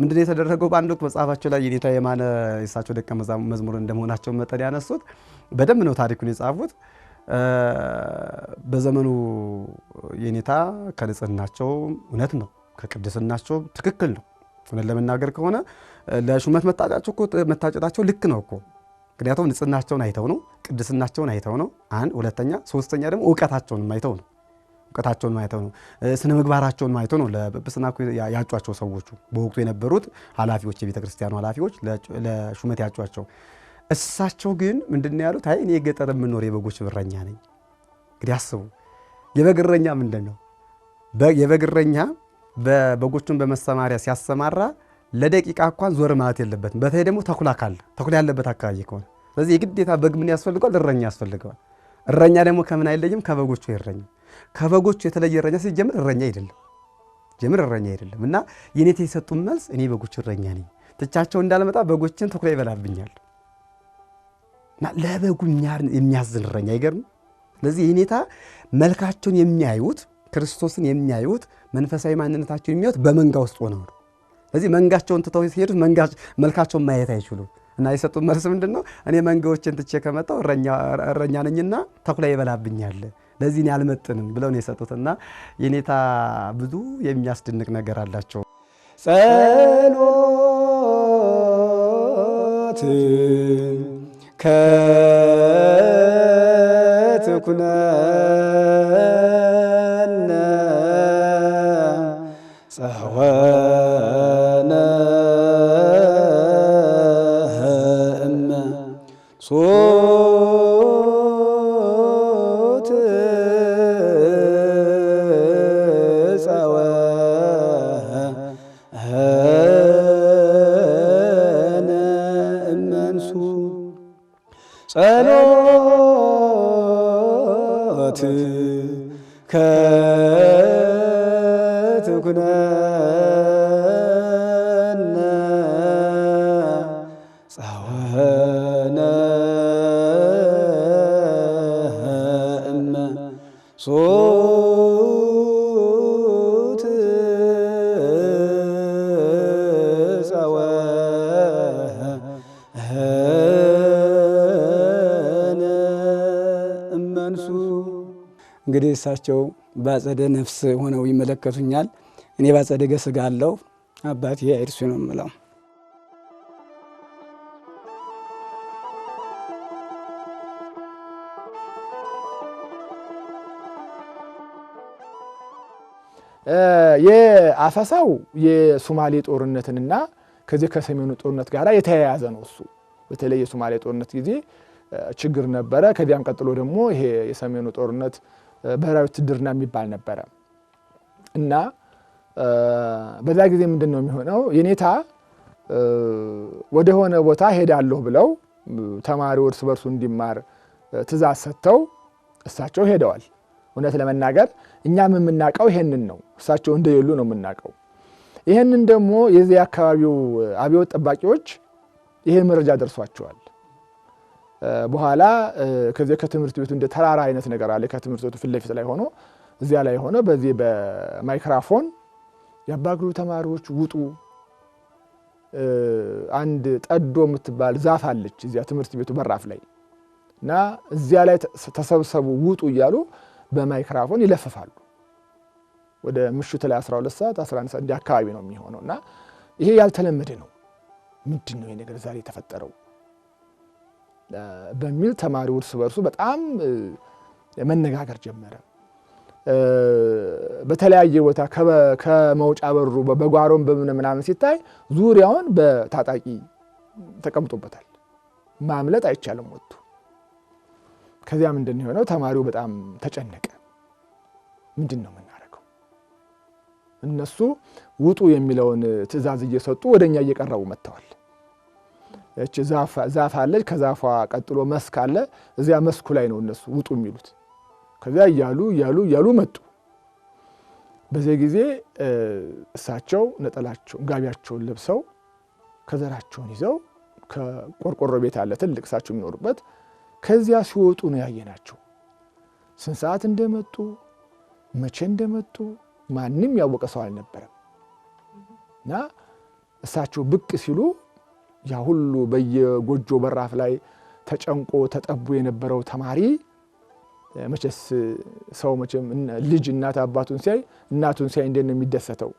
ምንድነው የተደረገው? በአንድ ወቅት መጽሐፋቸው ላይ የኔታ የማነ የእሳቸው ደቀ መዝሙር እንደመሆናቸው መጠን ያነሱት በደንብ ነው ታሪኩን የጻፉት። በዘመኑ የኔታ ከንጽህናቸው እውነት ነው፣ ከቅድስናቸው ትክክል ነው። እውነት ለመናገር ከሆነ ለሹመት መታጨታቸው ልክ ነው እኮ። ምክንያቱም ንጽህናቸውን አይተው ነው፣ ቅድስናቸውን አይተው ነው። አንድ ሁለተኛ፣ ሶስተኛ ደግሞ እውቀታቸውን አይተው ነው። ስነ ምግባራቸውን አይተው ነው ለጵጵስና ያጯቸው ሰዎቹ በወቅቱ የነበሩት ኃላፊዎች፣ የቤተ ክርስቲያኑ ኃላፊዎች ለሹመት ያጯቸው። እሳቸው ግን ምንድነው ያሉት? አይ እኔ የገጠር የምኖር የበጎች እረኛ ነኝ። እንግዲህ አስቡ፣ የበግ እረኛ ምንድን ነው? የበግ እረኛ በበጎቹን በመሰማሪያ ሲያሰማራ ለደቂቃ እንኳን ዞር ማለት የለበትም። በተለይ ደግሞ ተኩላ ያለበት አካባቢ ከሆነ ስለዚህ የግዴታ በግ ምን ያስፈልገዋል? እረኛ ያስፈልገዋል። እረኛ ደግሞ ከምን አይለይም? ከበጎቹ አይረኝም። ከበጎቹ የተለየ እረኛ ሲጀምር እረኛ አይደለም። እና የኔታ የሰጡን መልስ እኔ በጎቹ እረኛ ነኝ፣ ትቻቸው እንዳልመጣ በጎችን ተኩላ ይበላብኛል። እና ለበጉ የሚያዝን እረኛ አይገርም። ስለዚህ የኔታ መልካቸውን የሚያዩት ክርስቶስን የሚያዩት መንፈሳዊ ማንነታቸውን የሚያዩት በመንጋ ውስጥ ሆነው ነው። ስለዚህ መንጋቸውን ትተው ሲሄዱት መልካቸውን ማየት አይችሉም። እና የሰጡት መልስ ምንድነው? እኔ መንጋዎችን ትቼ ከመጣሁ እረኛ ነኝና ተኩላ ይበላብኛል፣ ለዚህ እኔ አልመጥንም ብለው ነው የሰጡትና የኔታ ብዙ የሚያስደንቅ ነገር አላቸው። ጸሎት ከትኩነነ ጸወነ እመ ሶት ጸወነ እመንሱ ጸሎት ከትኩነነ ጸወነ እመ ሶት እንግዲህ እሳቸው በአጸደ ነፍስ ሆነው ይመለከቱኛል። እኔ በአጸደ ሥጋ አለው። አባቴ አይርሱ ነው የምለው። የአፈሳው የሶማሌ ጦርነትንና ከዚህ ከሰሜኑ ጦርነት ጋር የተያያዘ ነው። እሱ በተለይ የሶማሌ ጦርነት ጊዜ ችግር ነበረ። ከዚያም ቀጥሎ ደግሞ ይሄ የሰሜኑ ጦርነት ብሔራዊ ውትድርና የሚባል ነበረ እና በዛ ጊዜ ምንድን ነው የሚሆነው? የኔታ ወደ ሆነ ቦታ ሄዳለሁ ብለው ተማሪው እርስ በርሱ እንዲማር ትእዛዝ ሰጥተው እሳቸው ሄደዋል። እውነት ለመናገር እኛም የምናውቀው ይሄንን ነው። እሳቸው እንደሌሉ ነው የምናውቀው። ይሄንን ደግሞ የዚህ አካባቢው አብዮት ጠባቂዎች ይሄን መረጃ ደርሷቸዋል። በኋላ ከዚህ ከትምህርት ቤቱ እንደ ተራራ አይነት ነገር አለ። ከትምህርት ቤቱ ፊት ለፊት ላይ ሆኖ እዚያ ላይ ሆኖ በዚህ በማይክሮፎን የአባግሩ ተማሪዎች ውጡ፣ አንድ ጠዶ የምትባል ዛፍ አለች እዚያ ትምህርት ቤቱ በራፍ ላይ እና እዚያ ላይ ተሰብሰቡ ውጡ እያሉ በማይክሮፎን ይለፍፋሉ። ወደ ምሽት ላይ 12 ሰዓት 11 ሰዓት እንዲህ አካባቢ ነው የሚሆነው እና ይሄ ያልተለመደ ነው። ምንድን ነው ይሄ ነገር ዛሬ የተፈጠረው በሚል ተማሪው እርስ በርሱ በጣም መነጋገር ጀመረ። በተለያየ ቦታ ከመውጫ በሩ በጓሮም በምናምን ሲታይ ዙሪያውን በታጣቂ ተቀምጦበታል። ማምለጥ አይቻልም ወጥቶ። ከዚያ ምንድን ነው የሆነው? ተማሪው በጣም ተጨነቀ። ምንድን ነው የምናደርገው? እነሱ ውጡ የሚለውን ትእዛዝ እየሰጡ ወደኛ እየቀረቡ መጥተዋል። እቺ ዛፍ አለች። ከዛፏ ቀጥሎ መስክ አለ። እዚያ መስኩ ላይ ነው እነሱ ውጡ የሚሉት። ከዚያ እያሉ መጡ። በዚህ ጊዜ እሳቸው ነጠላቸው ጋቢያቸውን ለብሰው ከዘራቸውን ይዘው ከቆርቆሮ ቤት አለ ትልቅ እሳቸው የሚኖሩበት ከዚያ ሲወጡ ነው ያየናቸው። ስንት ሰዓት እንደመጡ መቼ እንደመጡ ማንም ያወቀ ሰው አልነበረም። እና እሳቸው ብቅ ሲሉ ያ ሁሉ በየጎጆ በራፍ ላይ ተጨንቆ ተጠቡ የነበረው ተማሪ መቼስ ሰው መቼም ልጅ እናት አባቱን ሲያይ እናቱን ሲያይ እንዴት ነው የሚደሰተው?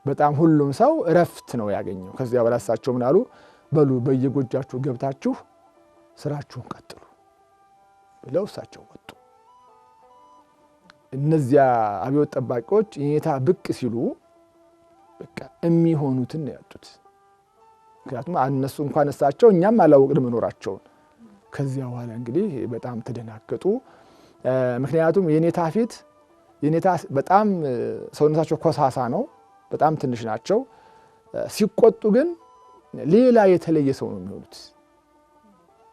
በጣም ሁሉም ሰው እረፍት ነው ያገኘው። ከዚያ በኋላ እሳቸው ምን አሉ? በሉ በየጎጃችሁ ገብታችሁ ስራችሁን ቀጥሉ ብለው እሳቸው ወጡ። እነዚያ አብዮት ጠባቂዎች የኔታ ብቅ ሲሉ በቃ የሚሆኑትን ነው ያጡት። ምክንያቱም እነሱ እንኳን እሳቸው እኛም አላወቅን መኖራቸውን። ከዚያ በኋላ እንግዲህ በጣም ተደናገጡ። ምክንያቱም የኔታ ፊት የኔታ በጣም ሰውነታቸው ኮሳሳ ነው፣ በጣም ትንሽ ናቸው። ሲቆጡ ግን ሌላ የተለየ ሰው ነው የሚሆኑት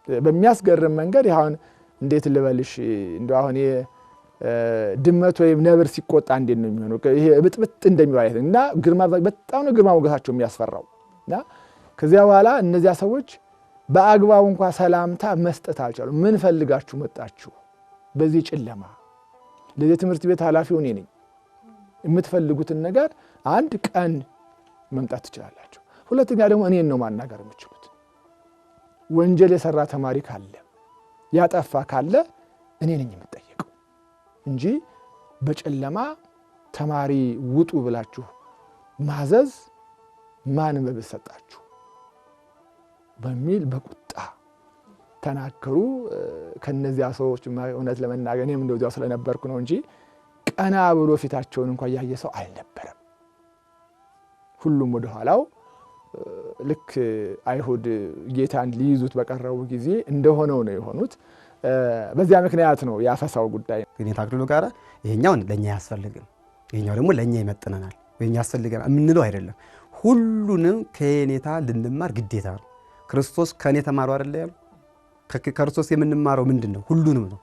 በሚያስገርም መንገድ። አሁን እንዴት ልበልሽ እንደው አሁን ድመት ወይም ነብር ሲቆጣ እንዴት ነው የሚሆነው? ይሄ ብጥብጥ እንደሚዋየት እና ግርማ በጣም ነው ግርማ ሞገሳቸው የሚያስፈራው። እና ከዚያ በኋላ እነዚያ ሰዎች በአግባቡ እንኳን ሰላምታ መስጠት አልቻሉም። ምን ፈልጋችሁ መጣችሁ? በዚህ ጨለማ ለዚህ ትምህርት ቤት ኃላፊው እኔ ነኝ። የምትፈልጉትን ነገር አንድ ቀን መምጣት ትችላላችሁ። ሁለተኛ ደግሞ እኔን ነው ማናገር የምትችሉት። ወንጀል የሰራ ተማሪ ካለ ያጠፋ ካለ እኔ ነኝ የምጠየቀው እንጂ በጨለማ ተማሪ ውጡ ብላችሁ ማዘዝ ማን መብት ሰጣችሁ በሚል በቁጣ ተናገሩ። ከነዚያ ሰዎች እውነት ለመናገር እኔም እንደዚያው ስለነበርኩ ነው እንጂ ቀና ብሎ ፊታቸውን እንኳን ያየ ሰው አልነበረም። ሁሉም ወደ ኋላው ልክ አይሁድ ጌታን ሊይዙት በቀረቡ ጊዜ እንደሆነው ነው የሆኑት። በዚያ ምክንያት ነው ያፈሳው ጉዳይ። የኔታ አክሊሉ ጋር ይሄኛውን ለኛ ያስፈልግም ይሄኛው ደግሞ ለኛ ይመጥነናል ወይኛ ያስፈልገናል የምንለው አይደለም። ሁሉንም ከኔታ ልንማር ግዴታ ነው። ክርስቶስ ከኔ ተማሩ አይደል ያለው? ከክርስቶስ የምንማረው ምንድነው? ሁሉንም ነው።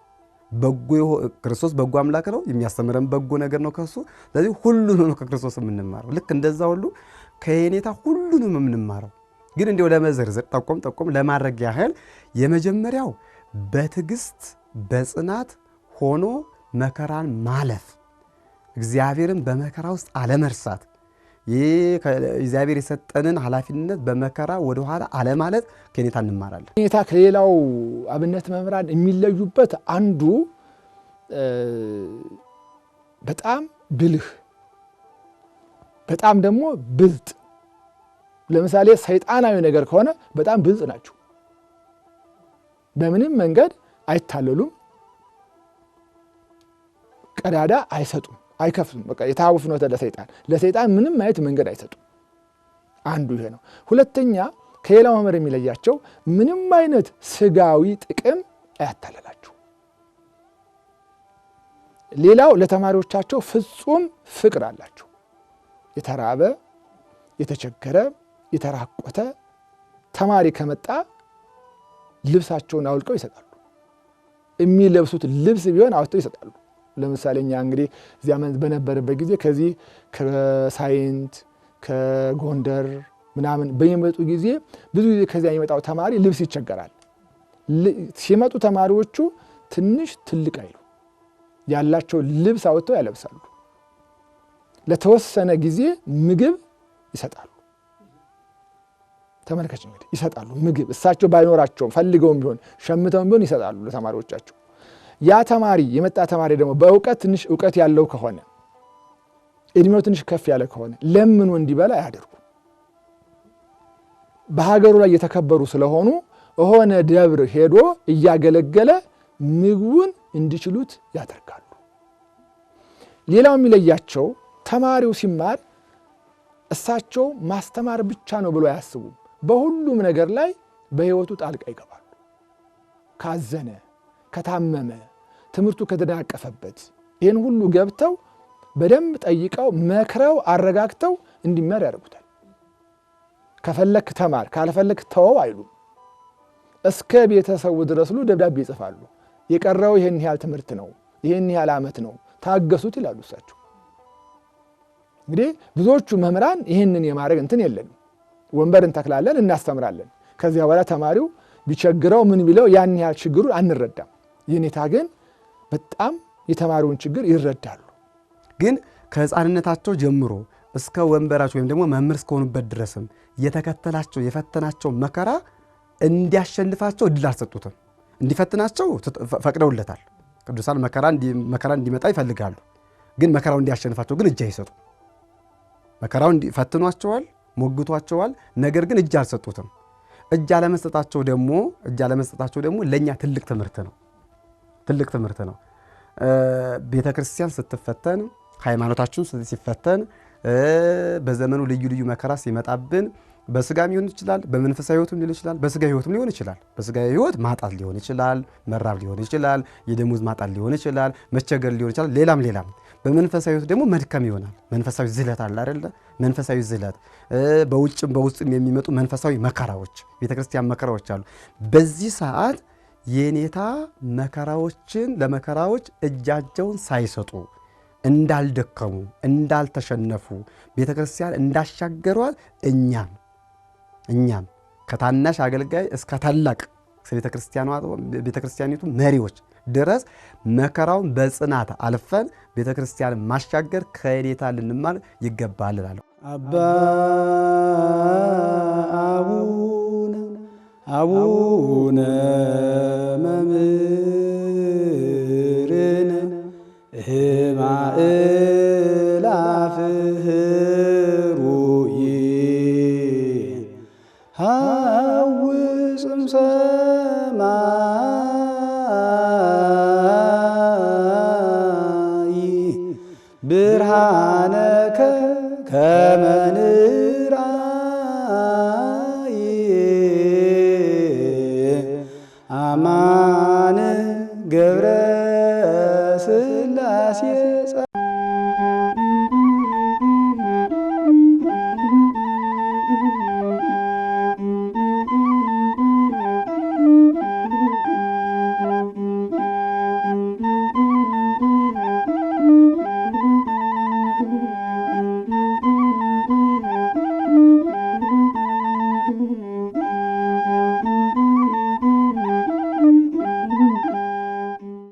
ክርስቶስ በጎ አምላክ ነው፣ የሚያስተምረን በጎ ነገር ነው ከሱ። ስለዚህ ሁሉንም ነው ከክርስቶስ የምንማረው። ልክ እንደዛ ሁሉ ከኔታ ሁሉንም የምንማረው። ግን እንደው ለመዘርዘር ጠቆም ለማድረግ ያህል የመጀመሪያው በትዕግስት በጽናት ሆኖ መከራን ማለፍ፣ እግዚአብሔርን በመከራ ውስጥ አለመርሳት፣ እግዚአብሔር የሰጠንን ኃላፊነት በመከራ ወደ ኋላ አለማለት ከኔታ እንማራለን። ኔታ ከሌላው አብነት መምህራን የሚለዩበት አንዱ በጣም ብልህ፣ በጣም ደግሞ ብልጥ። ለምሳሌ ሰይጣናዊ ነገር ከሆነ በጣም ብልጥ ናቸው። በምንም መንገድ አይታለሉም፣ ቀዳዳ አይሰጡም፣ አይከፍቱም። በቃ የታወ ፍኖተ ለሰይጣን ምንም አይነት መንገድ አይሰጡም። አንዱ ይሄ ነው። ሁለተኛ ከሌላው መምህር የሚለያቸው ምንም አይነት ስጋዊ ጥቅም አያታለላቸው። ሌላው ለተማሪዎቻቸው ፍጹም ፍቅር አላቸው። የተራበ፣ የተቸገረ፣ የተራቆተ ተማሪ ከመጣ ልብሳቸውን አውልቀው ይሰጣሉ። የሚለብሱት ልብስ ቢሆን አውጥተው ይሰጣሉ። ለምሳሌ እኛ እንግዲህ እዚያ በነበረበት ጊዜ ከዚህ ከሳይንት ከጎንደር ምናምን በሚመጡ ጊዜ ብዙ ጊዜ ከዚያ የሚመጣው ተማሪ ልብስ ይቸገራል። ሲመጡ ተማሪዎቹ ትንሽ ትልቅ አይሉ ያላቸው ልብስ አውጥተው ያለብሳሉ። ለተወሰነ ጊዜ ምግብ ይሰጣሉ። ተመልከች እንግዲህ ይሰጣሉ ምግብ። እሳቸው ባይኖራቸውም ፈልገውም ቢሆን ሸምተውም ቢሆን ይሰጣሉ ለተማሪዎቻቸው። ያ ተማሪ የመጣ ተማሪ ደግሞ በእውቀት ትንሽ እውቀት ያለው ከሆነ እድሜው ትንሽ ከፍ ያለ ከሆነ ለምኑ እንዲበላ አያደርጉ። በሀገሩ ላይ የተከበሩ ስለሆኑ ሆነ ደብር ሄዶ እያገለገለ ምግቡን እንዲችሉት ያደርጋሉ። ሌላው የሚለያቸው ተማሪው ሲማር እሳቸው ማስተማር ብቻ ነው ብሎ አያስቡም። በሁሉም ነገር ላይ በሕይወቱ ጣልቃ ይገባሉ። ካዘነ፣ ከታመመ፣ ትምህርቱ ከተደናቀፈበት ይህን ሁሉ ገብተው በደንብ ጠይቀው መክረው አረጋግተው እንዲማር ያደርጉታል። ከፈለክ ተማር ካልፈለክ ተወው አይሉም። እስከ ቤተሰቡ ድረስ ሁሉ ደብዳቤ ይጽፋሉ። የቀረው ይህን ያህል ትምህርት ነው፣ ይህን ያህል ዓመት ነው፣ ታገሱት ይላሉ እሳቸው። እንግዲህ ብዙዎቹ መምህራን ይህንን የማድረግ እንትን የለንም። ወንበር እንተክላለን፣ እናስተምራለን። ከዚያ በኋላ ተማሪው ቢቸግረው ምን ቢለው ያን ያህል ችግሩን አንረዳም። የኔታ ግን በጣም የተማሪውን ችግር ይረዳሉ። ግን ከሕፃንነታቸው ጀምሮ እስከ ወንበራቸው ወይም ደግሞ መምህር እስከሆኑበት ድረስም የተከተላቸው የፈተናቸው መከራ እንዲያሸንፋቸው እድል አልሰጡትም። እንዲፈትናቸው ፈቅደውለታል። ቅዱሳን መከራ እንዲመጣ ይፈልጋሉ። ግን መከራው እንዲያሸንፋቸው ግን እጅ አይሰጡ። መከራው ፈትኗቸዋል፣ ሞግቷቸዋል። ነገር ግን እጅ አልሰጡትም። እጅ አለመስጠታቸው ደግሞ ለእኛ ትልቅ ትምህርት ነው። ትልቅ ትምህርት ነው። ቤተ ክርስቲያን ስትፈተን፣ ሃይማኖታችን ሲፈተን፣ በዘመኑ ልዩ ልዩ መከራ ሲመጣብን በስጋም ሊሆን ይችላል፣ በመንፈሳዊ ሕይወትም ሊሆን ይችላል፣ በስጋ ሕይወትም ሊሆን ይችላል። በስጋ ሕይወት ማጣት ሊሆን ይችላል፣ መራብ ሊሆን ይችላል፣ የደሞዝ ማጣት ሊሆን ይችላል፣ መቸገር ሊሆን ይችላል፣ ሌላም። በመንፈሳዊ ሕይወት ደግሞ መድከም ይሆናል። መንፈሳዊ ዝለት አለ አይደለ? መንፈሳዊ ዝለት በውስጥም የሚመጡ መንፈሳዊ መከራዎች፣ ቤተክርስቲያን መከራዎች አሉ። በዚህ ሰዓት የኔታ ለመከራዎች እጃቸውን ሳይሰጡ እንዳልደከሙ፣ እንዳልተሸነፉ ቤተክርስቲያን እንዳሻገሯት እኛም ከታናሽ አገልጋይ እስከ ታላቅ ቤተክርስቲያኒቱ መሪዎች ድረስ መከራውን በጽናት አልፈን ቤተክርስቲያን ማሻገር ከኔታ ልንማር ይገባል እላለሁ። አባ አቡነ መምህርነ ማእላፍ ሩይ